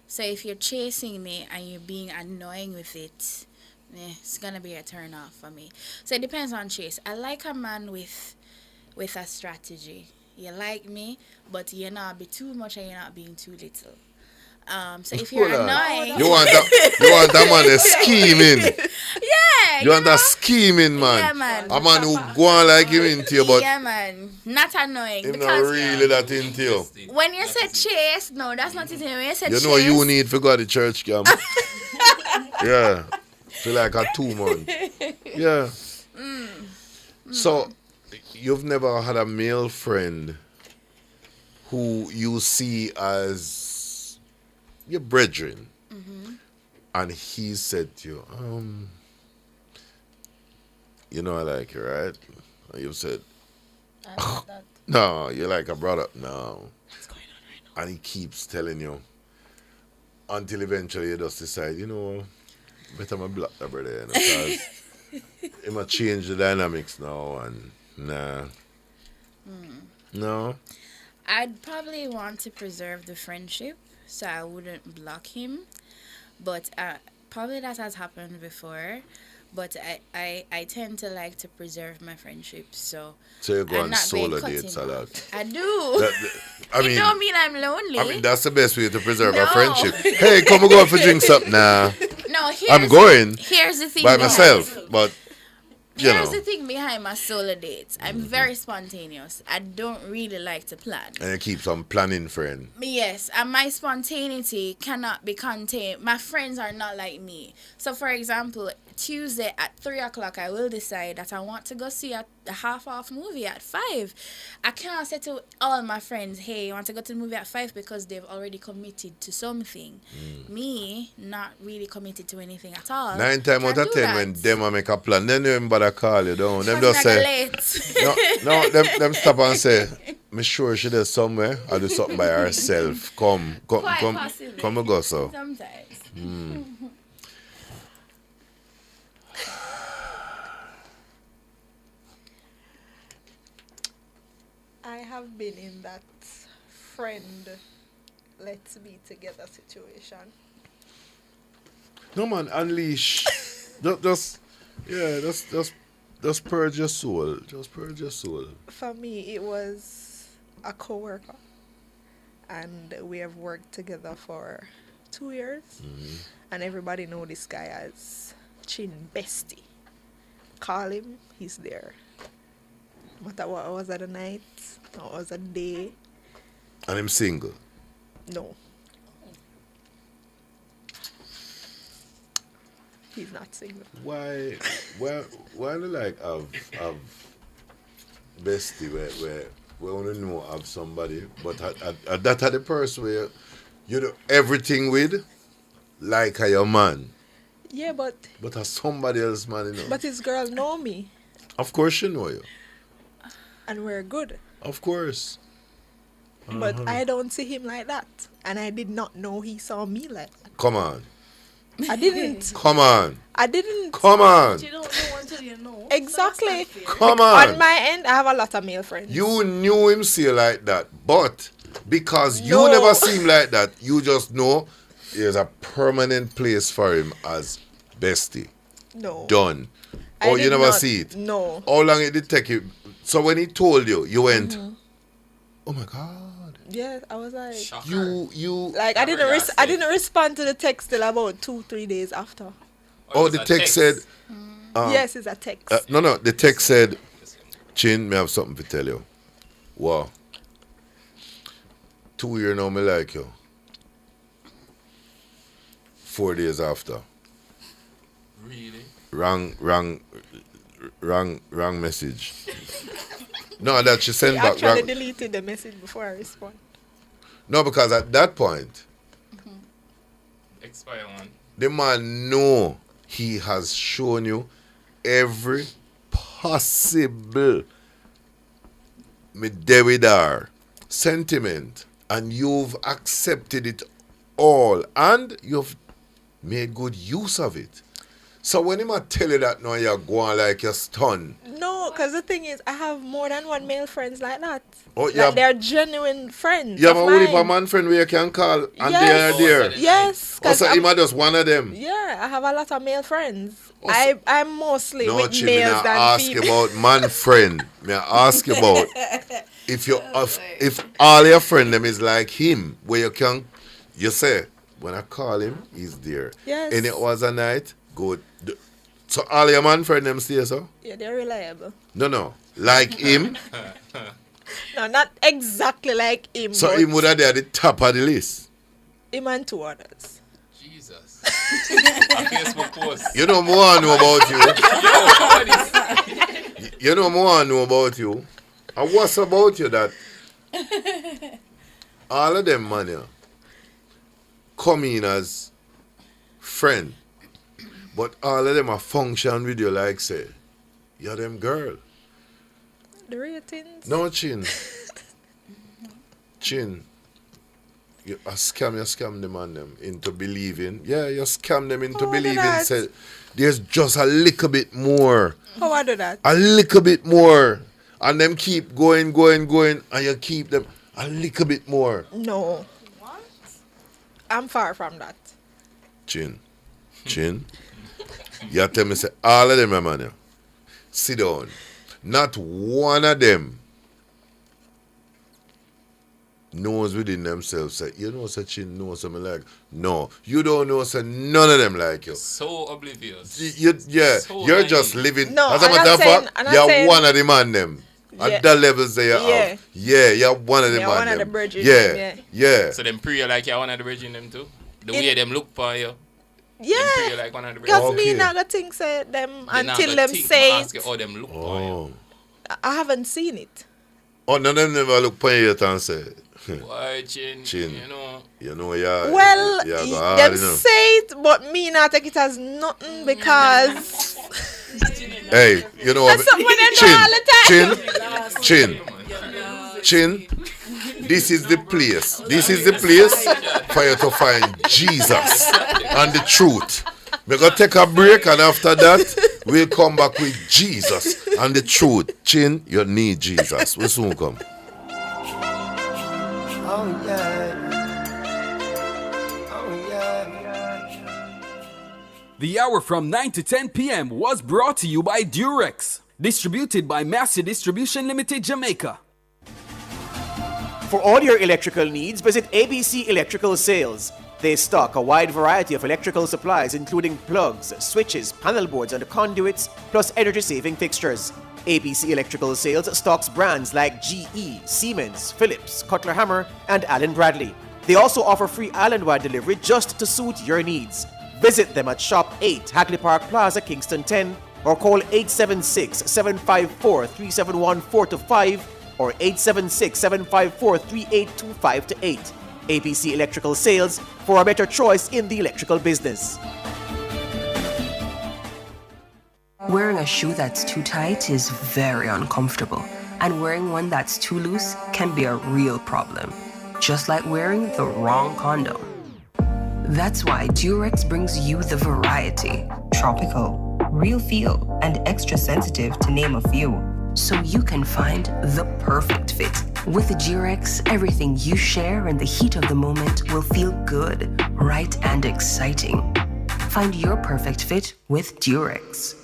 So if you're chasing me and you're being annoying with it, it's gonna be a turn off for me. So it depends on chase. I like a man with a strategy. You like me, but you're not be too much and you're not being too little. So if you're annoying, you want that man that's scheming. Yeah, you want that scheming man. Yeah, man. A man who go on like him into you, but yeah, man, not annoying. him Because not really that into you. when you say chase, no, that's not it. When you say You chase, know you need to go to church camp. Yeah. Feel like a 2 month. Yeah. So, you've never had a male friend who you see as your brethren, and he said to you, you know I like you, right? And you said, no, you're like a brother. No. What's going on right now? And he keeps telling you until eventually you just decide, you know, better my block that brother, you know, because it might change the dynamics now, and nah. No? I'd probably want to preserve the friendship, so I wouldn't block him. But probably that has happened before. But I tend to like to preserve my friendships, so you go I'm on not solo going dates a lot. I do. I mean, it don't mean I'm lonely. I mean, that's the best way to preserve a No. friendship. Hey, come and go out for drinks up now. No, I'm going here's the thing by behind myself, it. but you Here's know. the thing behind my solo dates. I'm very spontaneous. I don't really like to plan. And you keep some planning, friend. Yes, and my spontaneity cannot be contained. My friends are not like me. So, for example, Tuesday at 3 o'clock, I will decide that I want to go see a half-off movie at 5. I cannot say to all my friends, hey, I want to go to the movie at 5 because they've already committed to something. Me, not really committed to anything at all. 9 times out of 10 when them make a plan, then you bother call you down. Them just say, no, them stop and say, me sure she does somewhere. I'll do something by herself. Come and go so. Sometimes. I have been in that friend let's be together situation. No man, unleash. just purge your soul. Just purge your soul. For me, it was a coworker, and we have worked together for 2 years, and everybody know this guy as Chin Bestie. Call him, he's there. No matter what hours of the night, or hours of the day. And I'm single. No. He's not single. Why do like have bestie where we only know of somebody, but that are the person where you do everything with, like a your man. Yeah, but as somebody else man, you know. But his girl know me. Of course she know you. And we're good. Of course. But I don't see him like that. And I did not know he saw me like that. Come on. I didn't. Come on. I didn't. Come on. You don't know until you know. Exactly. Come on. On my end, I have a lot of male friends. You knew him see like that, but because No. you never see him like that, you just know there's a permanent place for him as bestie. No. Done. I Oh, you did never not. see it? No. How long it did take you? So when he told you, you went, oh my God. Yeah, I was like, You like I didn't respond to the text till about 2-3 days after. Oh, the text said. Yes, it's a text. No. The text said, Chin, me have something to tell you. Wow. 2 years now, me like you. 4 days after. Really? Wrong message. No, that she sent I back. actually Wrong. deleted the message before I respond. No, because at that point, Expire one. the man know he has shown you every possible Medewidar sentiment, and you've accepted it all, and you've made good use of it. So when him a tell you that now, you're going like you're stunned. No, because the thing is, I have more than one male friends like that. Oh, Like, yeah. they're genuine friends. You have of a mine. man friend where you can call, and Yes. they are there. Yes. 'cause Also, him are just one of them. Yeah, I have a lot of male friends. I'm mostly No, with Chi, me males not than ask females. about man friend. Me ask about if all your friend them is like him, where you say, when I call him, he's there. Yes. And it was a night, good. So all your man friend them stay, so? Yeah, they're reliable. No. Like him. No, not exactly like him. So but him would have there at the top of the list. him and 2 others. Jesus. A Facebook post. You know more I know about you. You know more I know about you. And what's about you that all of them man here come in as friend, but all of them are function with you like say, you're them girl. The ratings? No, Chin. You scam them on them into believing. Yeah, you scam them into How I do believing. that? Say, there's just a little bit more. How I do that? A little bit more. And them keep going, and you keep them a little bit more. No. What? I'm far from that. Chin. You tell me, say, all of them, man, sit down. Not one of them knows within themselves, say, you know, say, Chin knows something like, no, you don't know, say, none of them like you. So oblivious. You're naive. just living. No, as a I'm matter not of saying- fact, I'm not you're saying- one of the man them. Yeah. At that levels they are. Yeah. Yeah, you're one of the Yeah, man one of them. the bridges, Yeah. Yeah. So them pray like you one of the bridging them too? The way them look for you. Yeah. Them pray like one of the Because bridging. me not gonna think say them They not until gonna them think, say ask you how them look for you. I haven't seen it. Oh, none of them never look upon you and say, Why, Chin? You know. you know, yeah. Well, yeah, go them hard, you know. say it, but me not take it as nothing because Hey, you know that's something they know all the time. Chin. This is the place. This is the place for you to find Jesus and the truth. We're going to take a break, and after that, we'll come back with Jesus and the truth. Chin, you need Jesus. We'll soon come. Oh yeah. Oh yeah. The hour from 9 to 10 p.m. was brought to you by Durex, distributed by Master Distribution Limited, Jamaica. For all your electrical needs, visit ABC Electrical Sales. They stock a wide variety of electrical supplies, including plugs, switches, panel boards, and conduits, plus energy-saving fixtures. ABC Electrical Sales stocks brands like GE, Siemens, Philips, Cutler Hammer, and Allen Bradley. They also offer free island-wide delivery just to suit your needs. Visit them at Shop 8, Hagley Park Plaza, Kingston 10, or call 876-754-3714-5 or 876-754-3825-8. ABC Electrical Sales, for a better choice in the electrical business. Wearing a shoe that's too tight is very uncomfortable, and wearing one that's too loose can be a real problem, just like wearing the wrong condom. That's why Durex brings you the variety. Tropical, real feel, and extra sensitive, to name a few. So you can find the perfect fit. With Durex, everything you share in the heat of the moment will feel good, right, and exciting. Find your perfect fit with Durex.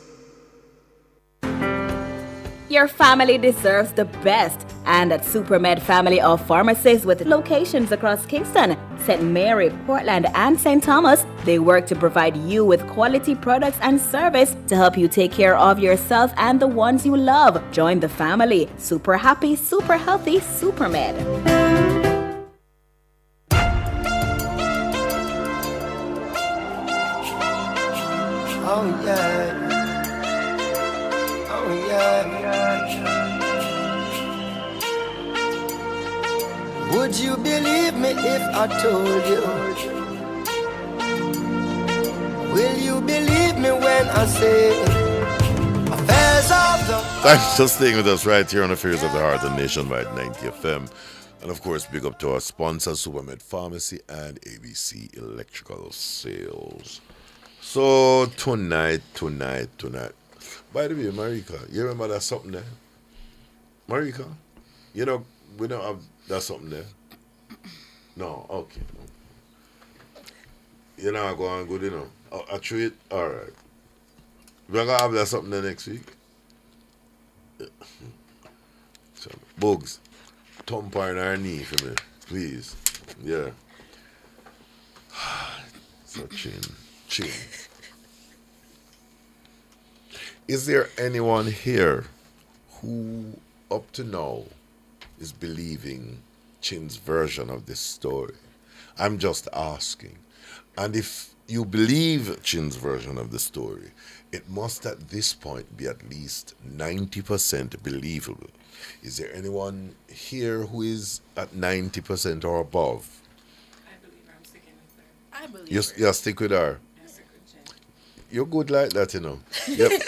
Your family deserves the best. And at Supermed Family of Pharmacies with locations across Kingston, St. Mary, Portland, and St. Thomas, they work to provide you with quality products and service to help you take care of yourself and the ones you love. Join the family. Super happy, super healthy, Supermed. Oh yeah. Oh yeah. Would you believe me if I told you? Will you believe me when I say affairs of the Thanks for staying with us right here on Affairs of the Heart on Nationwide 90 FM. And of course, big up to our sponsors, Supermed Pharmacy and ABC Electrical Sales. So tonight. By the way, Marika, you remember that something there? Marika, you know, we don't have that something there? No, okay. You know, go on good, you know. I treat, all right. We're going to have that something there next week. So, Bugs, thump on our knee for me, please. Yeah. So, chin. Is there anyone here who, up to now, is believing Chin's version of this story? I'm just asking. And if you believe Chin's version of the story, it must at this point be at least 90% believable. Is there anyone here who is at 90% or above? I believe I'm sticking with her. I believe You stick with her? You're good like that, you know. Yep.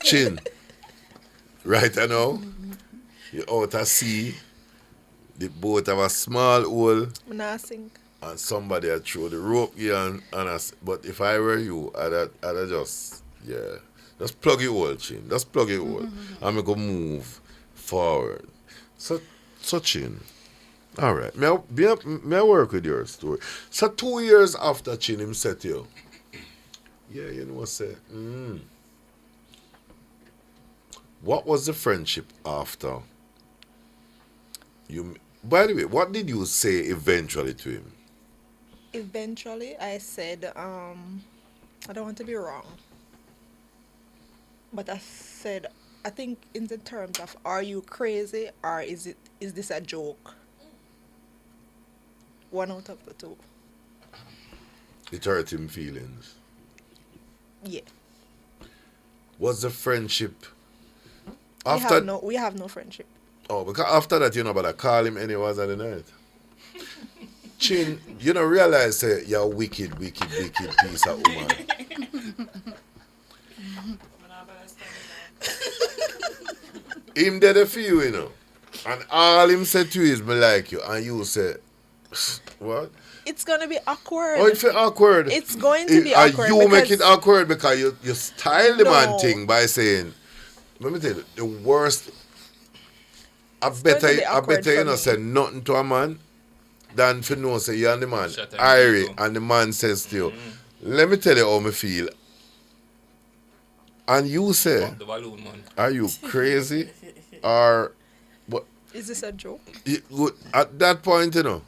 Chin. Right, I know. You're out at sea. The boat have a small hole. I'm not sink. And somebody had throw the rope here but if I were you, I'd just plug your hole, Chin. Just plug your hole. And we go move forward. So Chin. All right. May I work with your story? So 2 years after Chin him set you. Yeah, you know what I say. What was the friendship after you? By the way, what did you say eventually to him? Eventually, I said, I don't want to be wrong. But I said, I think in the terms of, are you crazy or is this a joke? One out of the two. It hurt him feelings. Yeah. Was the friendship we have no friendship. Oh, because after that, you know, but I call him anyway at the night. Chin, you know, realize say you're a wicked piece of woman. Him dead for you, you know. And all him said to you is me like you. And you say, what? It's gonna be awkward. Oh, it's awkward. It's going to be awkward. You make it awkward because you style the man thing by saying, let me tell you, the worst. I better you not say nothing to a man than for no say you and the man Irie and the man says to you, let me tell you how me feel. And you say, the balloon, man. Are you crazy? Or what? Is this a joke? At that point, you know,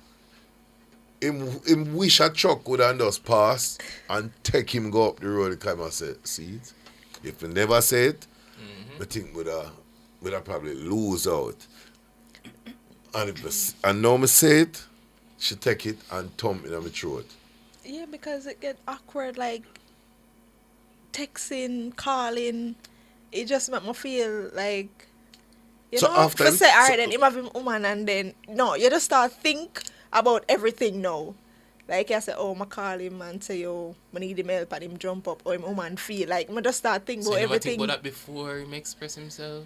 him wish a truck would have just pass and take him go up the road and come and say, see it? If he never say it, I think would have probably lose out. And now me say it, she take it and thump in my throat. Yeah, because it get awkward, like texting, calling. It just make me feel like, you so know, after for say, all right, then him have him woman, and then, no, you just start think about everything now. Like I say, oh, I call him and say, oh, I need him help and him jump up, or him woman feel. Like, I just start thinking about everything. You never think about that before he express himself?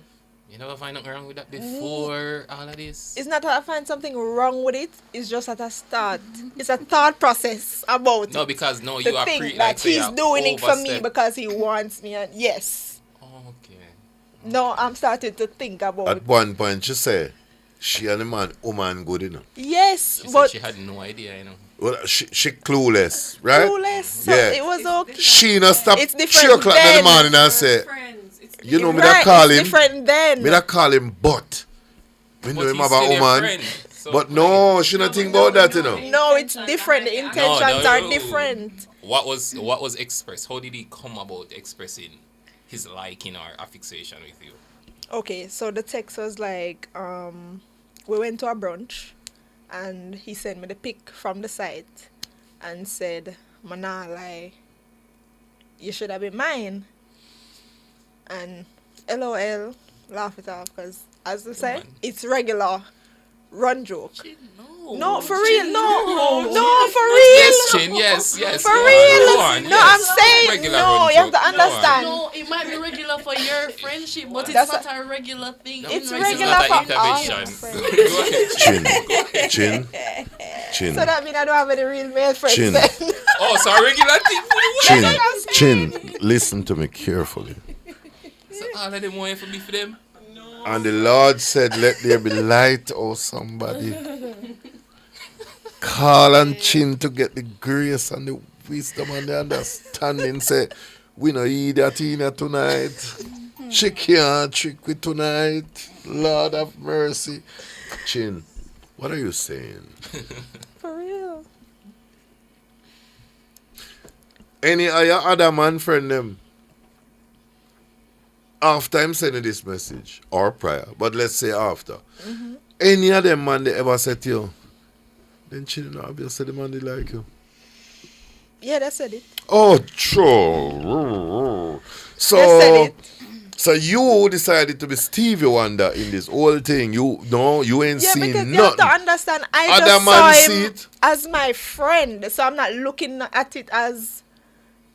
You never find nothing wrong with that before all of this? It's not that I find something wrong with it. It's just that I start. It's a thought process about it. No, because you the are thing that he's doing it for me because he wants me. And yes. Okay. No, I'm starting to think about At one point, she she and the man, woman good, you know. Yes, She but said she had no idea, you know. Well, she clueless, right? clueless. So Yeah. it was okay. She not stop It's 3 different o'clock in then. the morning and say, you know, me that Right, call it's him. different then. Me that call him, but me know But him he's about still your woman. friend, so But no, she not think about that, you know. No, it's different. The intentions are different. What was expressed? How did he come about expressing his liking or affixation with you? Okay, so the text was like, we went to a brunch, and he sent me the pic from the site, and said, "Mana, like, you should have been mine." And LOL, laugh it off, because as I say, it's regular run joke. No, for real, no, for real. Yes, Chin, yes. For Go real. on, No, yes. I'm saying, Regular no, run you have to joke. Go on. understand. No, it might be regular for your friendship, but That's it's not a regular thing. It's in regular not for an all intervention. friends. Chin. So that means I don't have any real male friends Chin. then. Oh, so a regular thing. Chin, listen to me carefully. So all of them want to be for them? And the Lord said, let there be light, oh somebody. Call and Chin to get the grace and the wisdom and the understanding. Say, we no eat that in her tonight. She can't trick with tonight. Lord have mercy. Chin, what are you saying? For real. Any of your other man friend them, after I'm sending this message, or prior, but let's say after, any of them man they ever said to you, then Chin obviously the man they like you. Yeah, that's it. Oh, true. That's So you decided to be Stevie Wonder in this whole thing. You ain't Yeah, seen because you have nothing. to understand, I Other just man saw see him it. as my friend, so I'm not looking at it as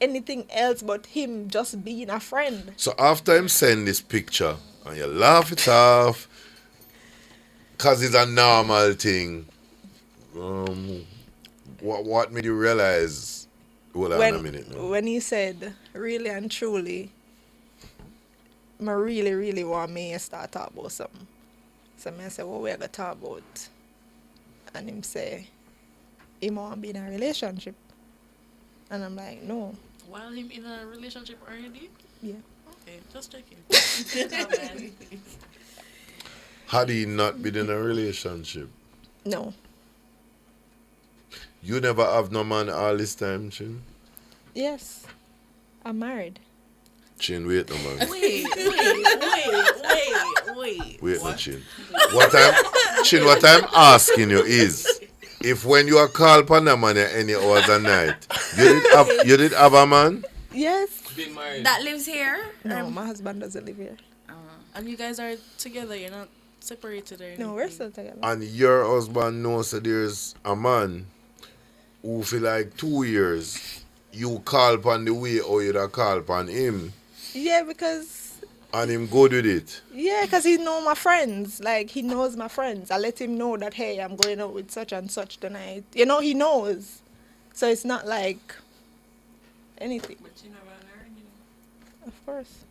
anything else but him just being a friend. So after him send this picture and you laugh it off, cause it's a normal thing. What made you realize? Hold on a minute. Now. When he said, really and truly, I really, really want me to start talk about something. So I said, what we going to talk about? And him say, he want to be in a relationship. And I'm like, no. While him in a relationship already? Yeah. Okay, just checking. Had he not been in a relationship? No. You never have no man all this time, Chin? Yes. I'm married. Chin, wait no man. Wait. Wait no, Chin. What I'm asking you is, if when you are called upon a man at any hours a night, you did have a man? Yes. Been married. That lives here? No, my husband doesn't live here. And you guys are together, you're not separated or anything? No, we're still together. And your husband knows that there's a man who for like 2 years, you call upon the way or you'd have call upon him. Yeah, because... And him good with it. Yeah, because he know my friends. Like, he knows my friends. I let him know that, hey, I'm going out with such and such tonight. You know, he knows. So it's not like anything. But you never learn, you know. Of course.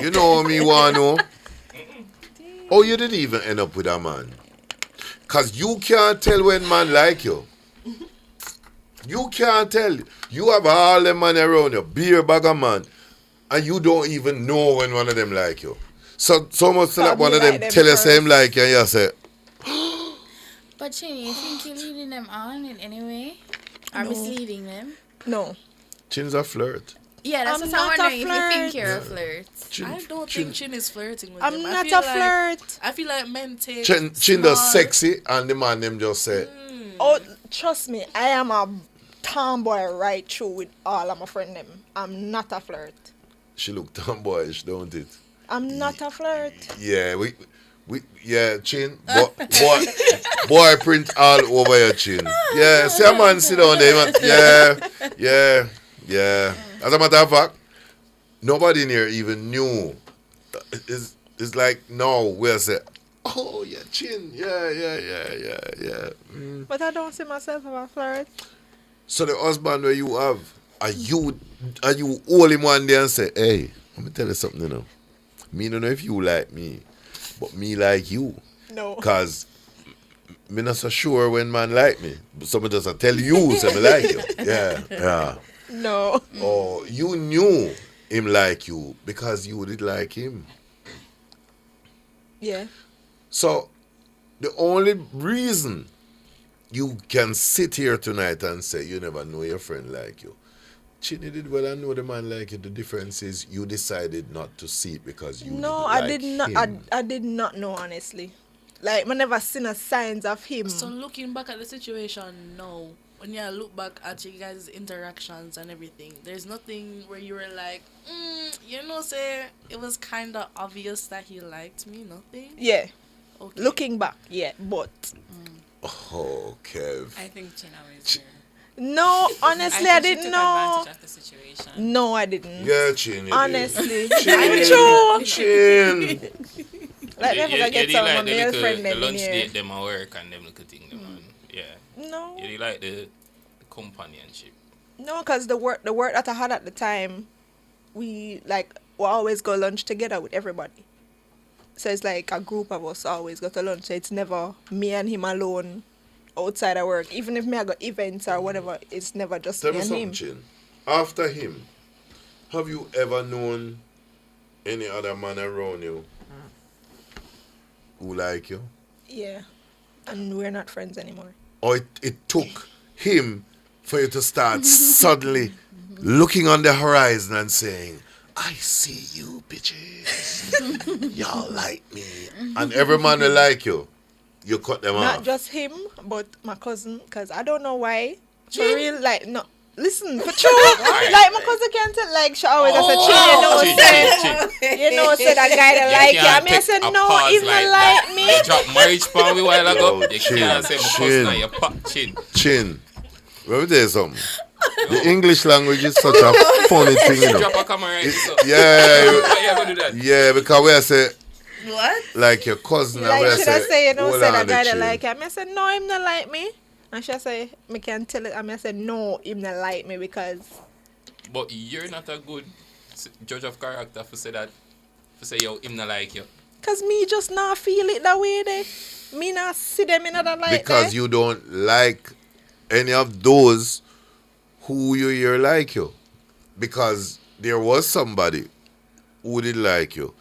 You know me want to know? Oh, you didn't even end up with a man. Because you can't tell when man like you. You can't tell. You have all the man around you, beer bag of man, and you don't even know when one of them like you. So much so that one of them tell you same like you and you say, But Chin, you think you're leading them on in any way? Or misleading them? No. Chin's a flirt. Yeah, that's I'm what I'm not a wondering if you think flirt. you're a flirt. I don't think Chin is flirting with I'm him. not I feel a flirt. I feel like men take Chin does sexy and the man them just say, Oh, trust me, I am a tomboy right through with all of my friends them. I'm not a flirt. she look tomboyish, don't it? I'm not a flirt. Yeah, yeah, Chin, boy print all over your chin. Yeah, see a man sit down there, man. Yeah. As a matter of fact, nobody in here even knew. It's like, no, we'll say, oh, yeah, Chin, yeah. But I don't see myself as a flirt. So the husband where you have, are you hold him one day and say, hey, Let me tell you something, you know. Me don't know if you like me, but me like you. No. Cause me not so sure when man like me. But somebody just tell you, say me like you. Yeah. No. Or you knew him like you because you did like him. Yeah. So the only reason you can sit here tonight and say you never know your friend like you. Chinny did well and know the man like you. The difference is you decided not to see it because you No, didn't I like did not. him. I did not know, honestly. Like, I never seen a signs of him. So looking back at the situation now, when you look back at you guys' interactions and everything, there's nothing where you were like, say it was kind of obvious that he liked me. Nothing. Yeah. Okay. Looking back, yeah, but. Oh, Kev. I think China was here. No, honestly, I think she didn't took know. advantage of the situation. No, I didn't. Yeah, Chin, you honestly, did. I'm true. Chin. Like, never gonna get some of my male friend the them in lunch here. date, them at work and them little thing, them on. Yeah. No. You like the companionship. No, because the work that I had at the time, we always go lunch together with everybody. So it's like a group of us always go to lunch. So it's never me and him alone outside of work. Even if I got events or whatever, it's never just Tell me me and something, him. Chin. After him, have you ever known any other man around you who like you? Yeah. And we're not friends anymore. Or it took him for you to start suddenly looking on the horizon and saying, I see you bitches. Y'all like me. And every man will like you. You cut them Not off. just him, but my cousin. Because I don't know why. For real, no. Listen, for true. Like, my cousin can't tell, like, she always has a say that guy that like you. I mean, I said, no, even like me. You dropped marriage for me a while ago. Yo, You can't say my cousin and your pop chin. Chin. Let me tell you something. The English language is such a funny thing, you know. Drop a camera right so. Yeah, because we say, what? Like your cousin. Like, should I say, hold say on that the guy that chin. like you? I said, no, him not like me. And she say, me can tell it. I said, no, him not like me because. But you're not a good judge of character for say that. For say, yo, him not like you. Because me just not feel it that way there. Me not see them in other light Because you don't like any of those who you hear like you. Because there was somebody who did like you.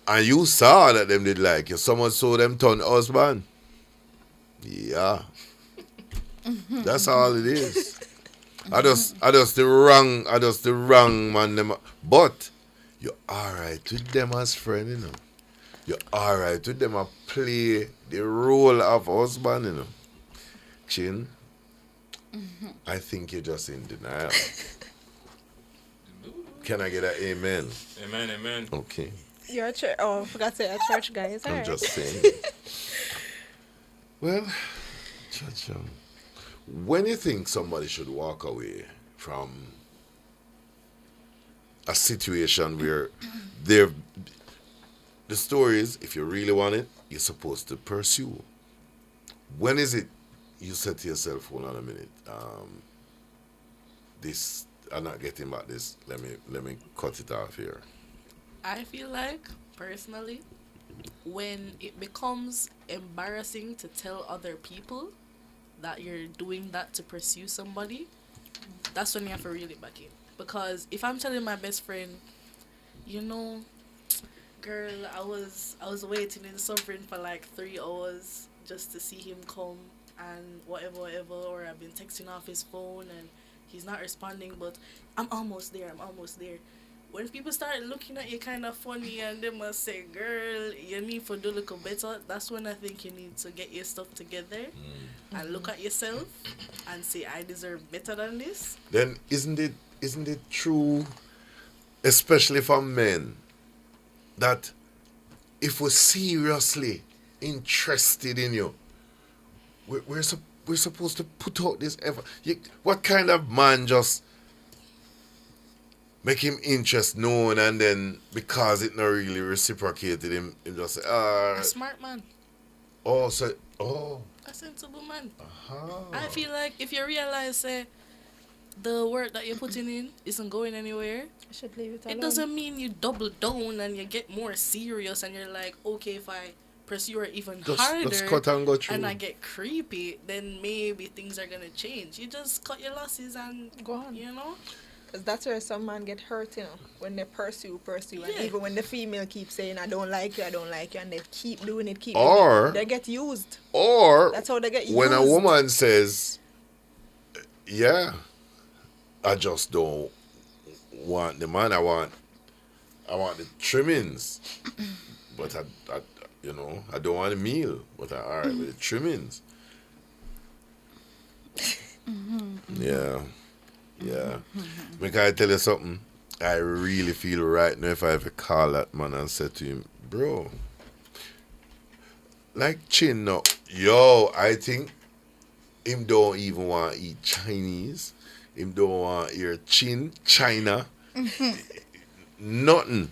And you saw that them did like you. Someone saw them turn husband. Yeah. That's all it is. I just the wrong man. Them, but you're alright with them as friend, you know. You're alright with them and play the role of husband, you know. Chin, I think you're just in denial. Can I get an amen? Amen. Okay. You're a church. Oh, I forgot to say a church guy. It's I'm alright. just saying. Well, Church, when you think somebody should walk away from a situation where the story is, if you really want it, you're supposed to pursue. When is it you said to yourself, hold on a minute, I'm not getting back this. Let me cut it off here. I feel like, personally, when it becomes embarrassing to tell other people that you're doing that to pursue somebody, that's when you have to reel it back in. Because if I'm telling my best friend, girl, I was waiting and suffering for like 3 hours just to see him come and whatever, or I've been texting off his phone and he's not responding, but I'm almost there. When people start looking at you kind of funny and they must say, girl, you need to do a little better, that's when I think you need to get your stuff together and look at yourself and say, I deserve better than this. Then isn't it true, especially for men, that if we're seriously interested in you, we're supposed to put out this effort. What kind of man just make him interest known and then because it not really reciprocated him just say, A smart man. A sensible man. I feel like if you realize, the work that you're putting in isn't going anywhere, I should leave it alone. it doesn't mean you double down and you get more serious and you're like, okay, if I pursue her even harder just cut and go through. and I get creepy, then maybe things are gonna change. You just cut your losses and go on. You know? Because that's where some man get hurt, you know, when they pursue. And Yeah. even when the female keeps saying, I don't like you, and they keep doing it, Or- they get used. Or That's how they get when used. a woman says, yeah, I just don't want the man, I want the trimmings. But I I don't want a meal, but I all right with the trimmings. Yeah. Can I tell you something? I really feel right now if I ever call that man and say to him, bro, like Chin now, yo, I think him don't even want to eat Chinese. Him don't want to hear Chin, China, nothing.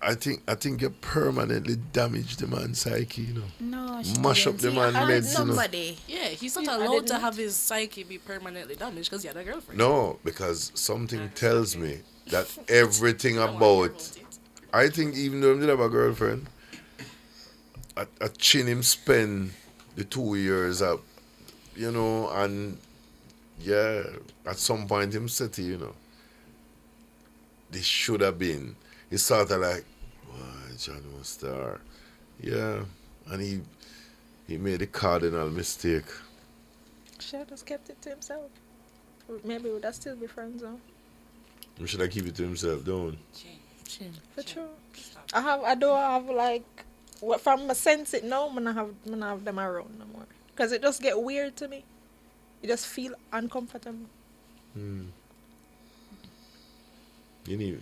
I think you permanently damage the man's psyche, you know. No, Mash up the man's meds, you know. Yeah, he's not allowed to have his psyche be permanently damaged because he had a girlfriend. No, because something tells me that everything about, I think even though he did have a girlfriend, I chin him spend the 2 years up, you know, and yeah, at some point him said to you, this should have been. It's sort of like, why, John was star. Yeah, and he made a cardinal mistake. Should have just kept it to himself. Maybe would that still be friends though? Or should I keep it to himself, don't? For sure. I don't have like, from my sense it now, I have them around no more. Because it just get weird to me. You just feel uncomfortable. You need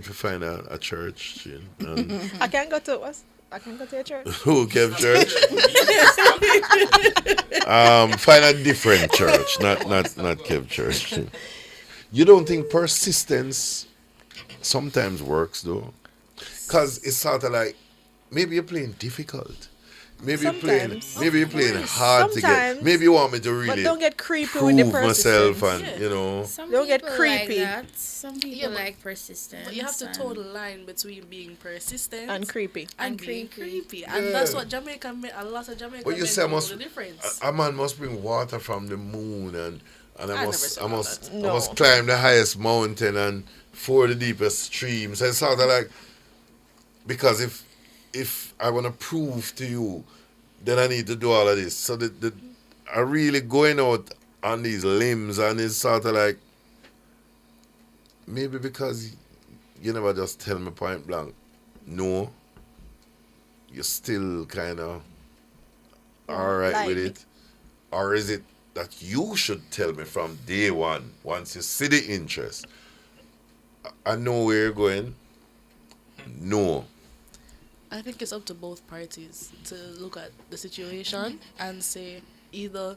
to find a church. I can go to a church. Who kept church? Find a different church, not kept church. You don't think persistence sometimes works though? Because it's sort of like maybe you're playing difficult. Maybe you're playing hard to get. Maybe you want me to really but don't get creepy prove with the persistence. myself and Some don't get people creepy. Like that. Some people like persistence. But you have to toe the line between being persistent and creepy. and being creepy. And that's what a lot of Jamaican But you men say know the difference. a man must bring water from the moon and I must No. climb the highest mountain and ford the deepest streams. And sort of like, because if I want to prove to you, then I need to do all of this. So I really going out on these limbs, and it's sort of like, maybe because you never just tell me point blank, no, you're still kind of all right with it. Or is it that you should tell me from day one, once you see the interest, I know where you're going? No. I think it's up to both parties to look at the situation and say either,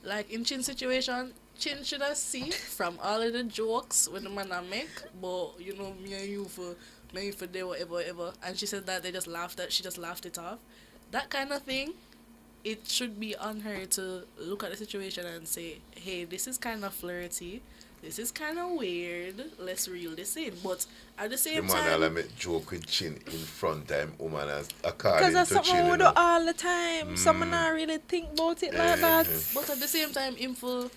like in Chin's situation, Chin should have see from all of the jokes when the man I make, but me and you for day whatever, and she said that she just laughed it off. That kind of thing, it should be on her to look at the situation and say, hey, this is kind of flirty. This is kind of weird. Let's reel this in. But at the same The man time, I'll make joke with Chin in front time, woman as according Because that's to something Chin. we do all the time. Someone not really think about it like that. but at the same time, info,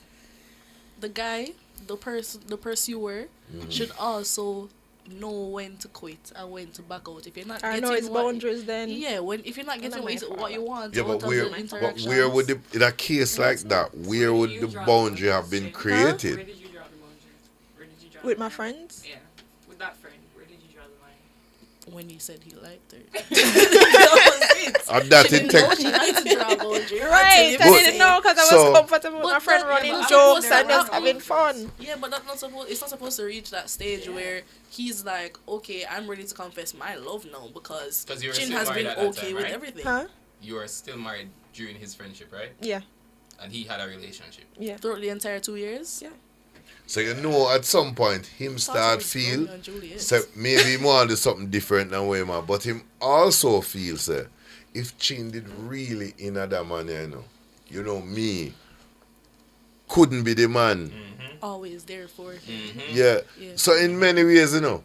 the guy, the pursuer, should also know when to quit and when to back out. If you're not I getting know its boundaries then. Yeah, if you're not getting what you want Yeah, out but of the interactions. where would in a case like that, where would the boundary have been created? Where did you draw the boundary? Where did you draw With the my boundary? friends? Yeah, with that friend. Where did you draw the line? When he said he liked her. And that She it didn't know takes. she had to draw a boundary. Right, I didn't know because I was comfortable with my friend running jokes and just having fun. Yeah, but it's not supposed to reach that stage where he's like, okay, I'm ready to confess my love now because you were Chin still has married been at that okay time, with right? everything. Huh? You were still married during his friendship, right? Yeah. And he had a relationship. Yeah. Throughout the entire 2 years? Yeah. So at some point him start feel so maybe he want to do something different than way man, but him also feel say if Chin did really in that man, me, couldn't be the man. Always there for him. Yeah. So in many ways, you know,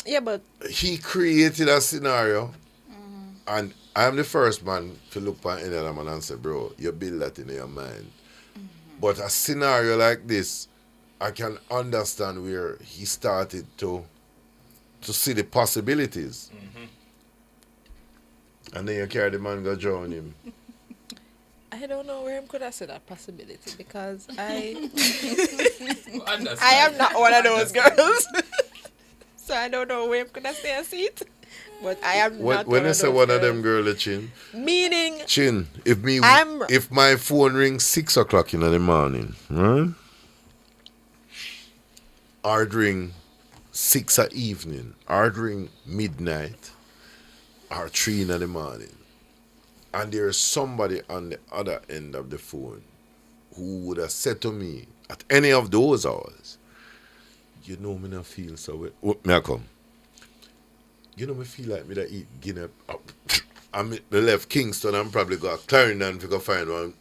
Yeah, but he created a scenario, and I'm the first man to look at any other man and say, bro, you build that in your mind. But a scenario like this, I can understand where he started to see the possibilities. And then you carry the man go drown him. I don't know where him could have said that possibility because I I am not one of those girls. So I don't know where him could have stay a seat. But I am not When one you of say those one girls. of them girl, Chin. Meaning Chin, I'm- if my phone rings 6 o'clock in the morning, right? Or it ring 6 at evening, or it ring midnight, or 3 in the morning, and there's somebody on the other end of the phone who would have said to me at any of those hours, you know me not feel so well. Oh, me I come. You know me feel like me that eat Guinea. I me left Kingston and probably go to Clarendon to go find one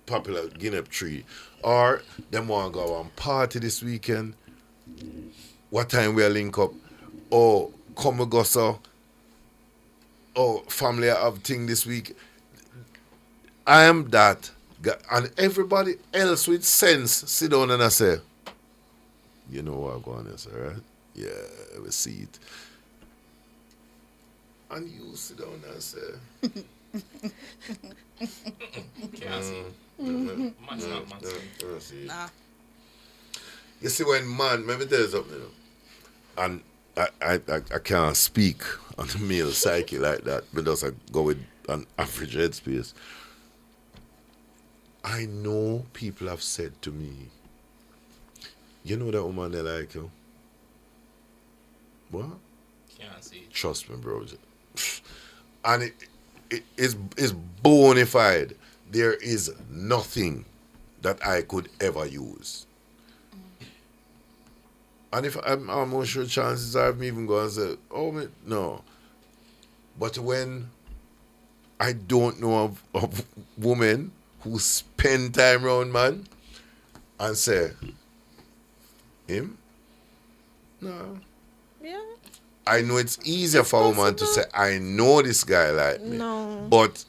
popular Guinea tree. Or them want to go on party this weekend. What time we link up? Oh, come we go so. Oh, family have thing this week. I am that guy. And everybody else with sense sit down and I say, you know what I'm going to say, right? Yeah, we see it. And you sit down and say, Can't see. Man's not man. See. Nah. You see, when man, let me tell you something, you know, and I can't speak on the male psyche like that because I go with an average headspace. I know people have said to me, you know that woman they like you? What? Can't see. Trust me, bro. And it is bona fide. There is nothing that I could ever use. And if I'm almost sure chances are of me even going and say, oh, no. But when I don't know of women who spend time around man and say, him? No. Yeah. I know it's easier for a woman to say, I know this guy like me. No. But,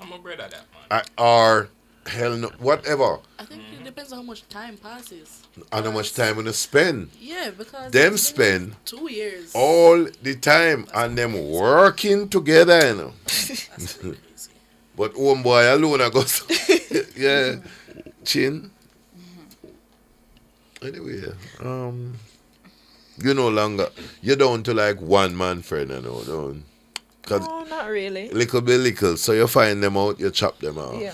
I'm a brother that man. or hell no, whatever. I think it depends on how much time passes. And how much time you spend. Yeah, because them it's spend been 2 years. all the time and them working together, you know. But homeboy alone I go yeah. Chin. Anyway, you no longer you're down to like one man friend, you know, don't. No, not really. Little by little. So you find them out, you chop them out. Yeah.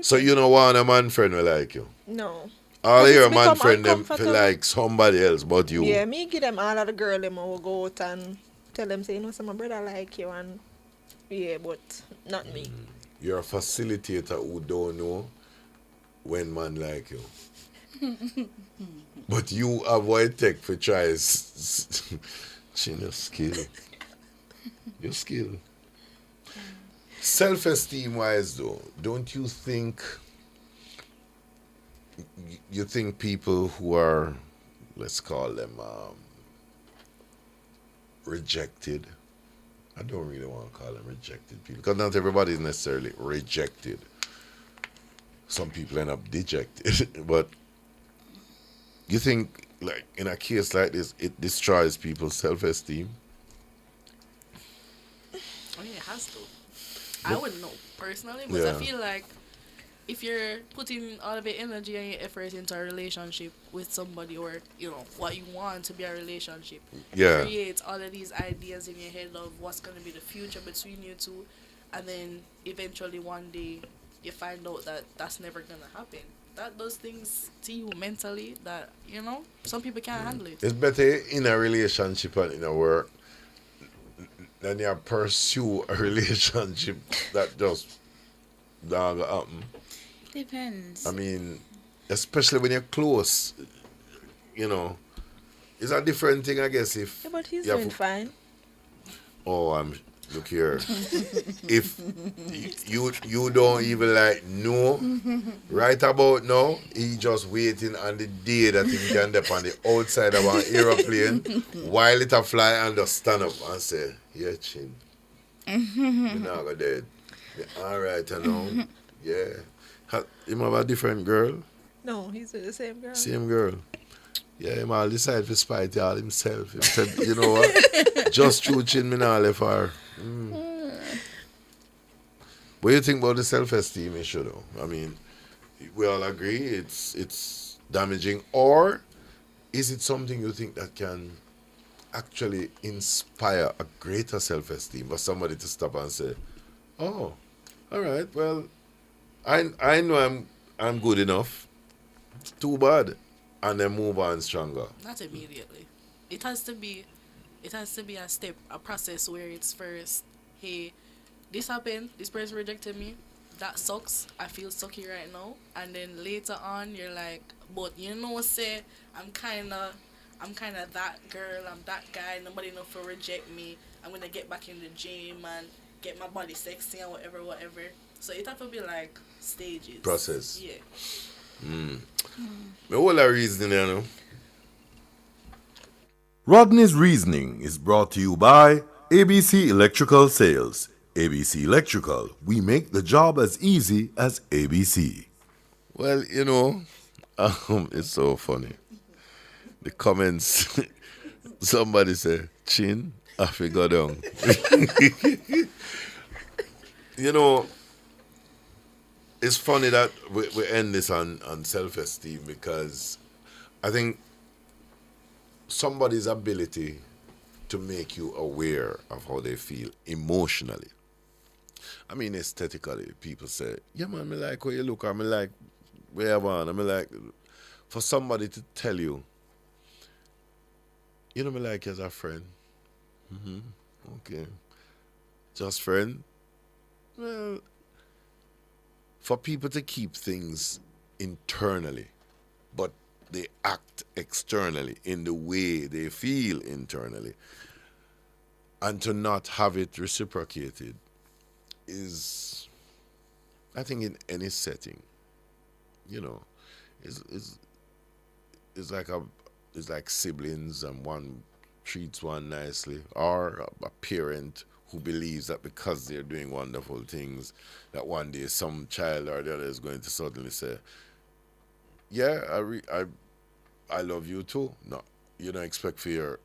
So you don't want a man friend will like you. No. All Because your it's man become friend them feel uncomfortable. like somebody else but you. Yeah, me give them all of the girl them will go out and tell them say, you know, so my brother like you and yeah, but not me. You're a facilitator who don't know when man like you. But you avoid tech for try chin your skill. Your skill. Self-esteem wise though, don't you think people who are, let's call them rejected, I don't really want to call them rejected people because not everybody is necessarily rejected. Some people end up dejected. But you think like in a case like this it destroys people's self-esteem? I mean, it has to. I wouldn't know personally, but I feel like if you're putting all of your energy and your effort into a relationship with somebody, or you know what you want to be a relationship, Yeah. create all of these ideas in your head of what's going to be the future between you two, and then eventually one day you find out that that's never going to happen. That does things to you mentally that, you know, some people can't handle it. It's better in a relationship and in a work than you pursue a relationship that just don't happen. Depends. I mean, especially when you're close, you know, it's a different thing, I guess. If Yeah, but he's you have- doing fine. Oh, I'm look here. If you don't even like know right about now, he just waiting on the day that he can dip on the outside of an aeroplane while it a fly and just stand up and say, yeah, Chin. Me not go dead. All right, I know. Yeah. Him have a different girl? No, he's with the same girl. Same girl. Yeah, him all decide to spite all himself. He said, you know what? Just through Chin, me not left her. What do you think about the self-esteem issue, though? I mean, we all agree it's damaging, or is it something you think that can actually inspire a greater self-esteem for somebody to stop and say, oh, all right, well, I know I'm good enough. Too bad. And then move on stronger. Not immediately. It has to be a step, a process where it's first, hey, this happened, this person rejected me, that sucks, I feel sucky right now. And then later on you're like, but you know, say I'm kinda that girl, I'm that guy, nobody know for reject me. I'm gonna get back in the gym and get my body sexy and whatever. So it have to be like stages. Process. Yeah. My whole reasoning, you know. Rodney's Reasoning is brought to you by ABC Electrical Sales. ABC Electrical, we make the job as easy as ABC. Well, you know, it's so funny. The comments, somebody say, Chin, I figure down. You know, it's funny that we end this on self-esteem, because I think somebody's ability to make you aware of how they feel emotionally. I mean, aesthetically, people say, yeah, man, me like how you look, or me like where you want, I me like... For somebody to tell you, you know me like you as a friend. Okay. Just friend. Well, for people to keep things internally, but they act externally in the way they feel internally, and to not have it reciprocated is, I think, in any setting, you know, is like siblings, and one treats one nicely, or a parent who believes that because they're doing wonderful things, that one day some child or the other is going to suddenly say, yeah, I love you too. No, you don't expect for your,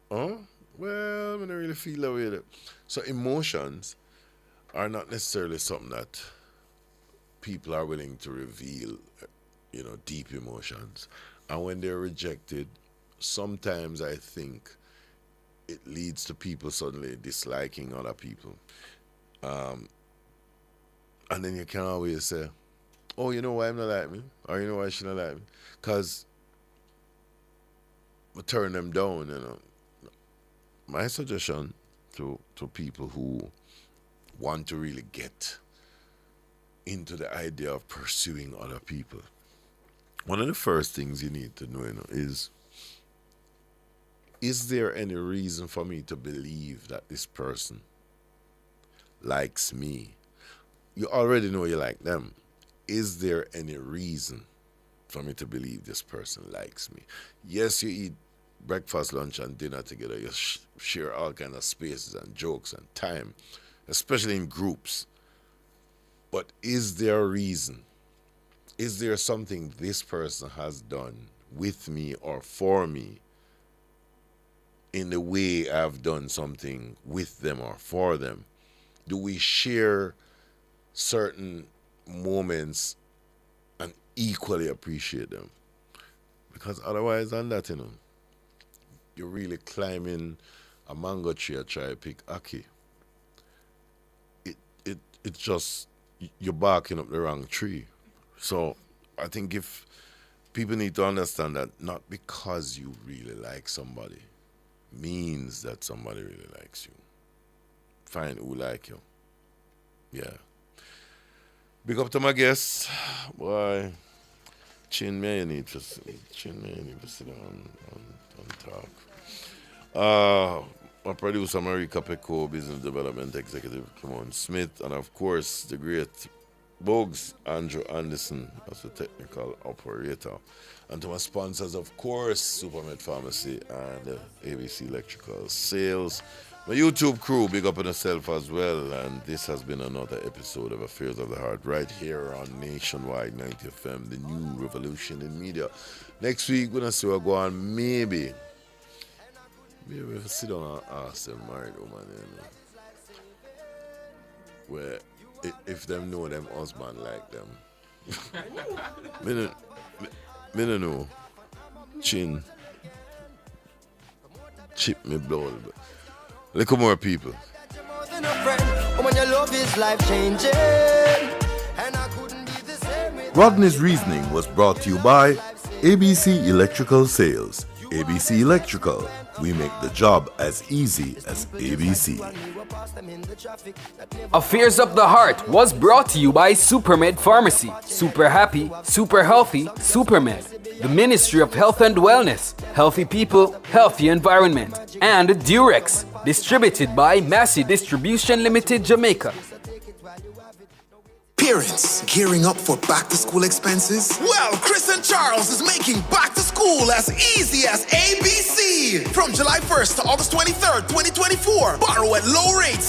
well, I don't really feel that way. So emotions are not necessarily something that people are willing to reveal, you know, deep emotions. And when they're rejected, sometimes I think it leads to people suddenly disliking other people. And then you can always say, oh, you know why I'm not like me? Or you know why she not like me? Because I turn them down, you know. My suggestion to people who want to really get into the idea of pursuing other people, one of the first things you need to know, you know, is there any reason for me to believe that this person likes me? You already know you like them. Is there any reason for me to believe this person likes me? Yes, you eat breakfast, lunch, and dinner together. You share all kinds of spaces and jokes and time, especially in groups. But is there a reason? Is there something this person has done with me or for me in the way I've done something with them or for them? Do we share certain moments and equally appreciate them? Because otherwise than that, you know, you're really climbing a mango tree and try to pick ackee. It's just, you're barking up the wrong tree. So I think if people need to understand that not because you really like somebody means that somebody really likes you. Find who like you. Yeah. Big up to my guests. Boy, Chin, may you need to sit down and talk. my producer, Marika Peko, Business Development Executive, Kimon Smith, and of course, the great Bogues, Andrew Anderson, as the technical operator. And to my sponsors, of course, Supermed Pharmacy and ABC Electrical Sales. My YouTube crew, big up on yourself as well. And this has been another episode of Affairs of the Heart right here on Nationwide 90 FM, the new revolution in media. Next week, we're going to see what go on. Maybe we'll sit down and ask them married woman, where if them know them husband like them. Me no know. Chin. Chip me blood. Little more people. Rodney's Reasoning was brought to you by ABC Electrical Sales. ABC Electrical. We make the job as easy as ABC. Affairs of the Heart was brought to you by Supermed Pharmacy. Super happy, super healthy, Supermed. The Ministry of Health and Wellness. Healthy people, healthy environment. And Durex. Distributed by Massey Distribution Limited, Jamaica. Parents, gearing up for back-to-school expenses? Well, Chris and Charles is making back-to-school as easy as ABC. From July 1st to August 23rd, 2024. Borrow at low rates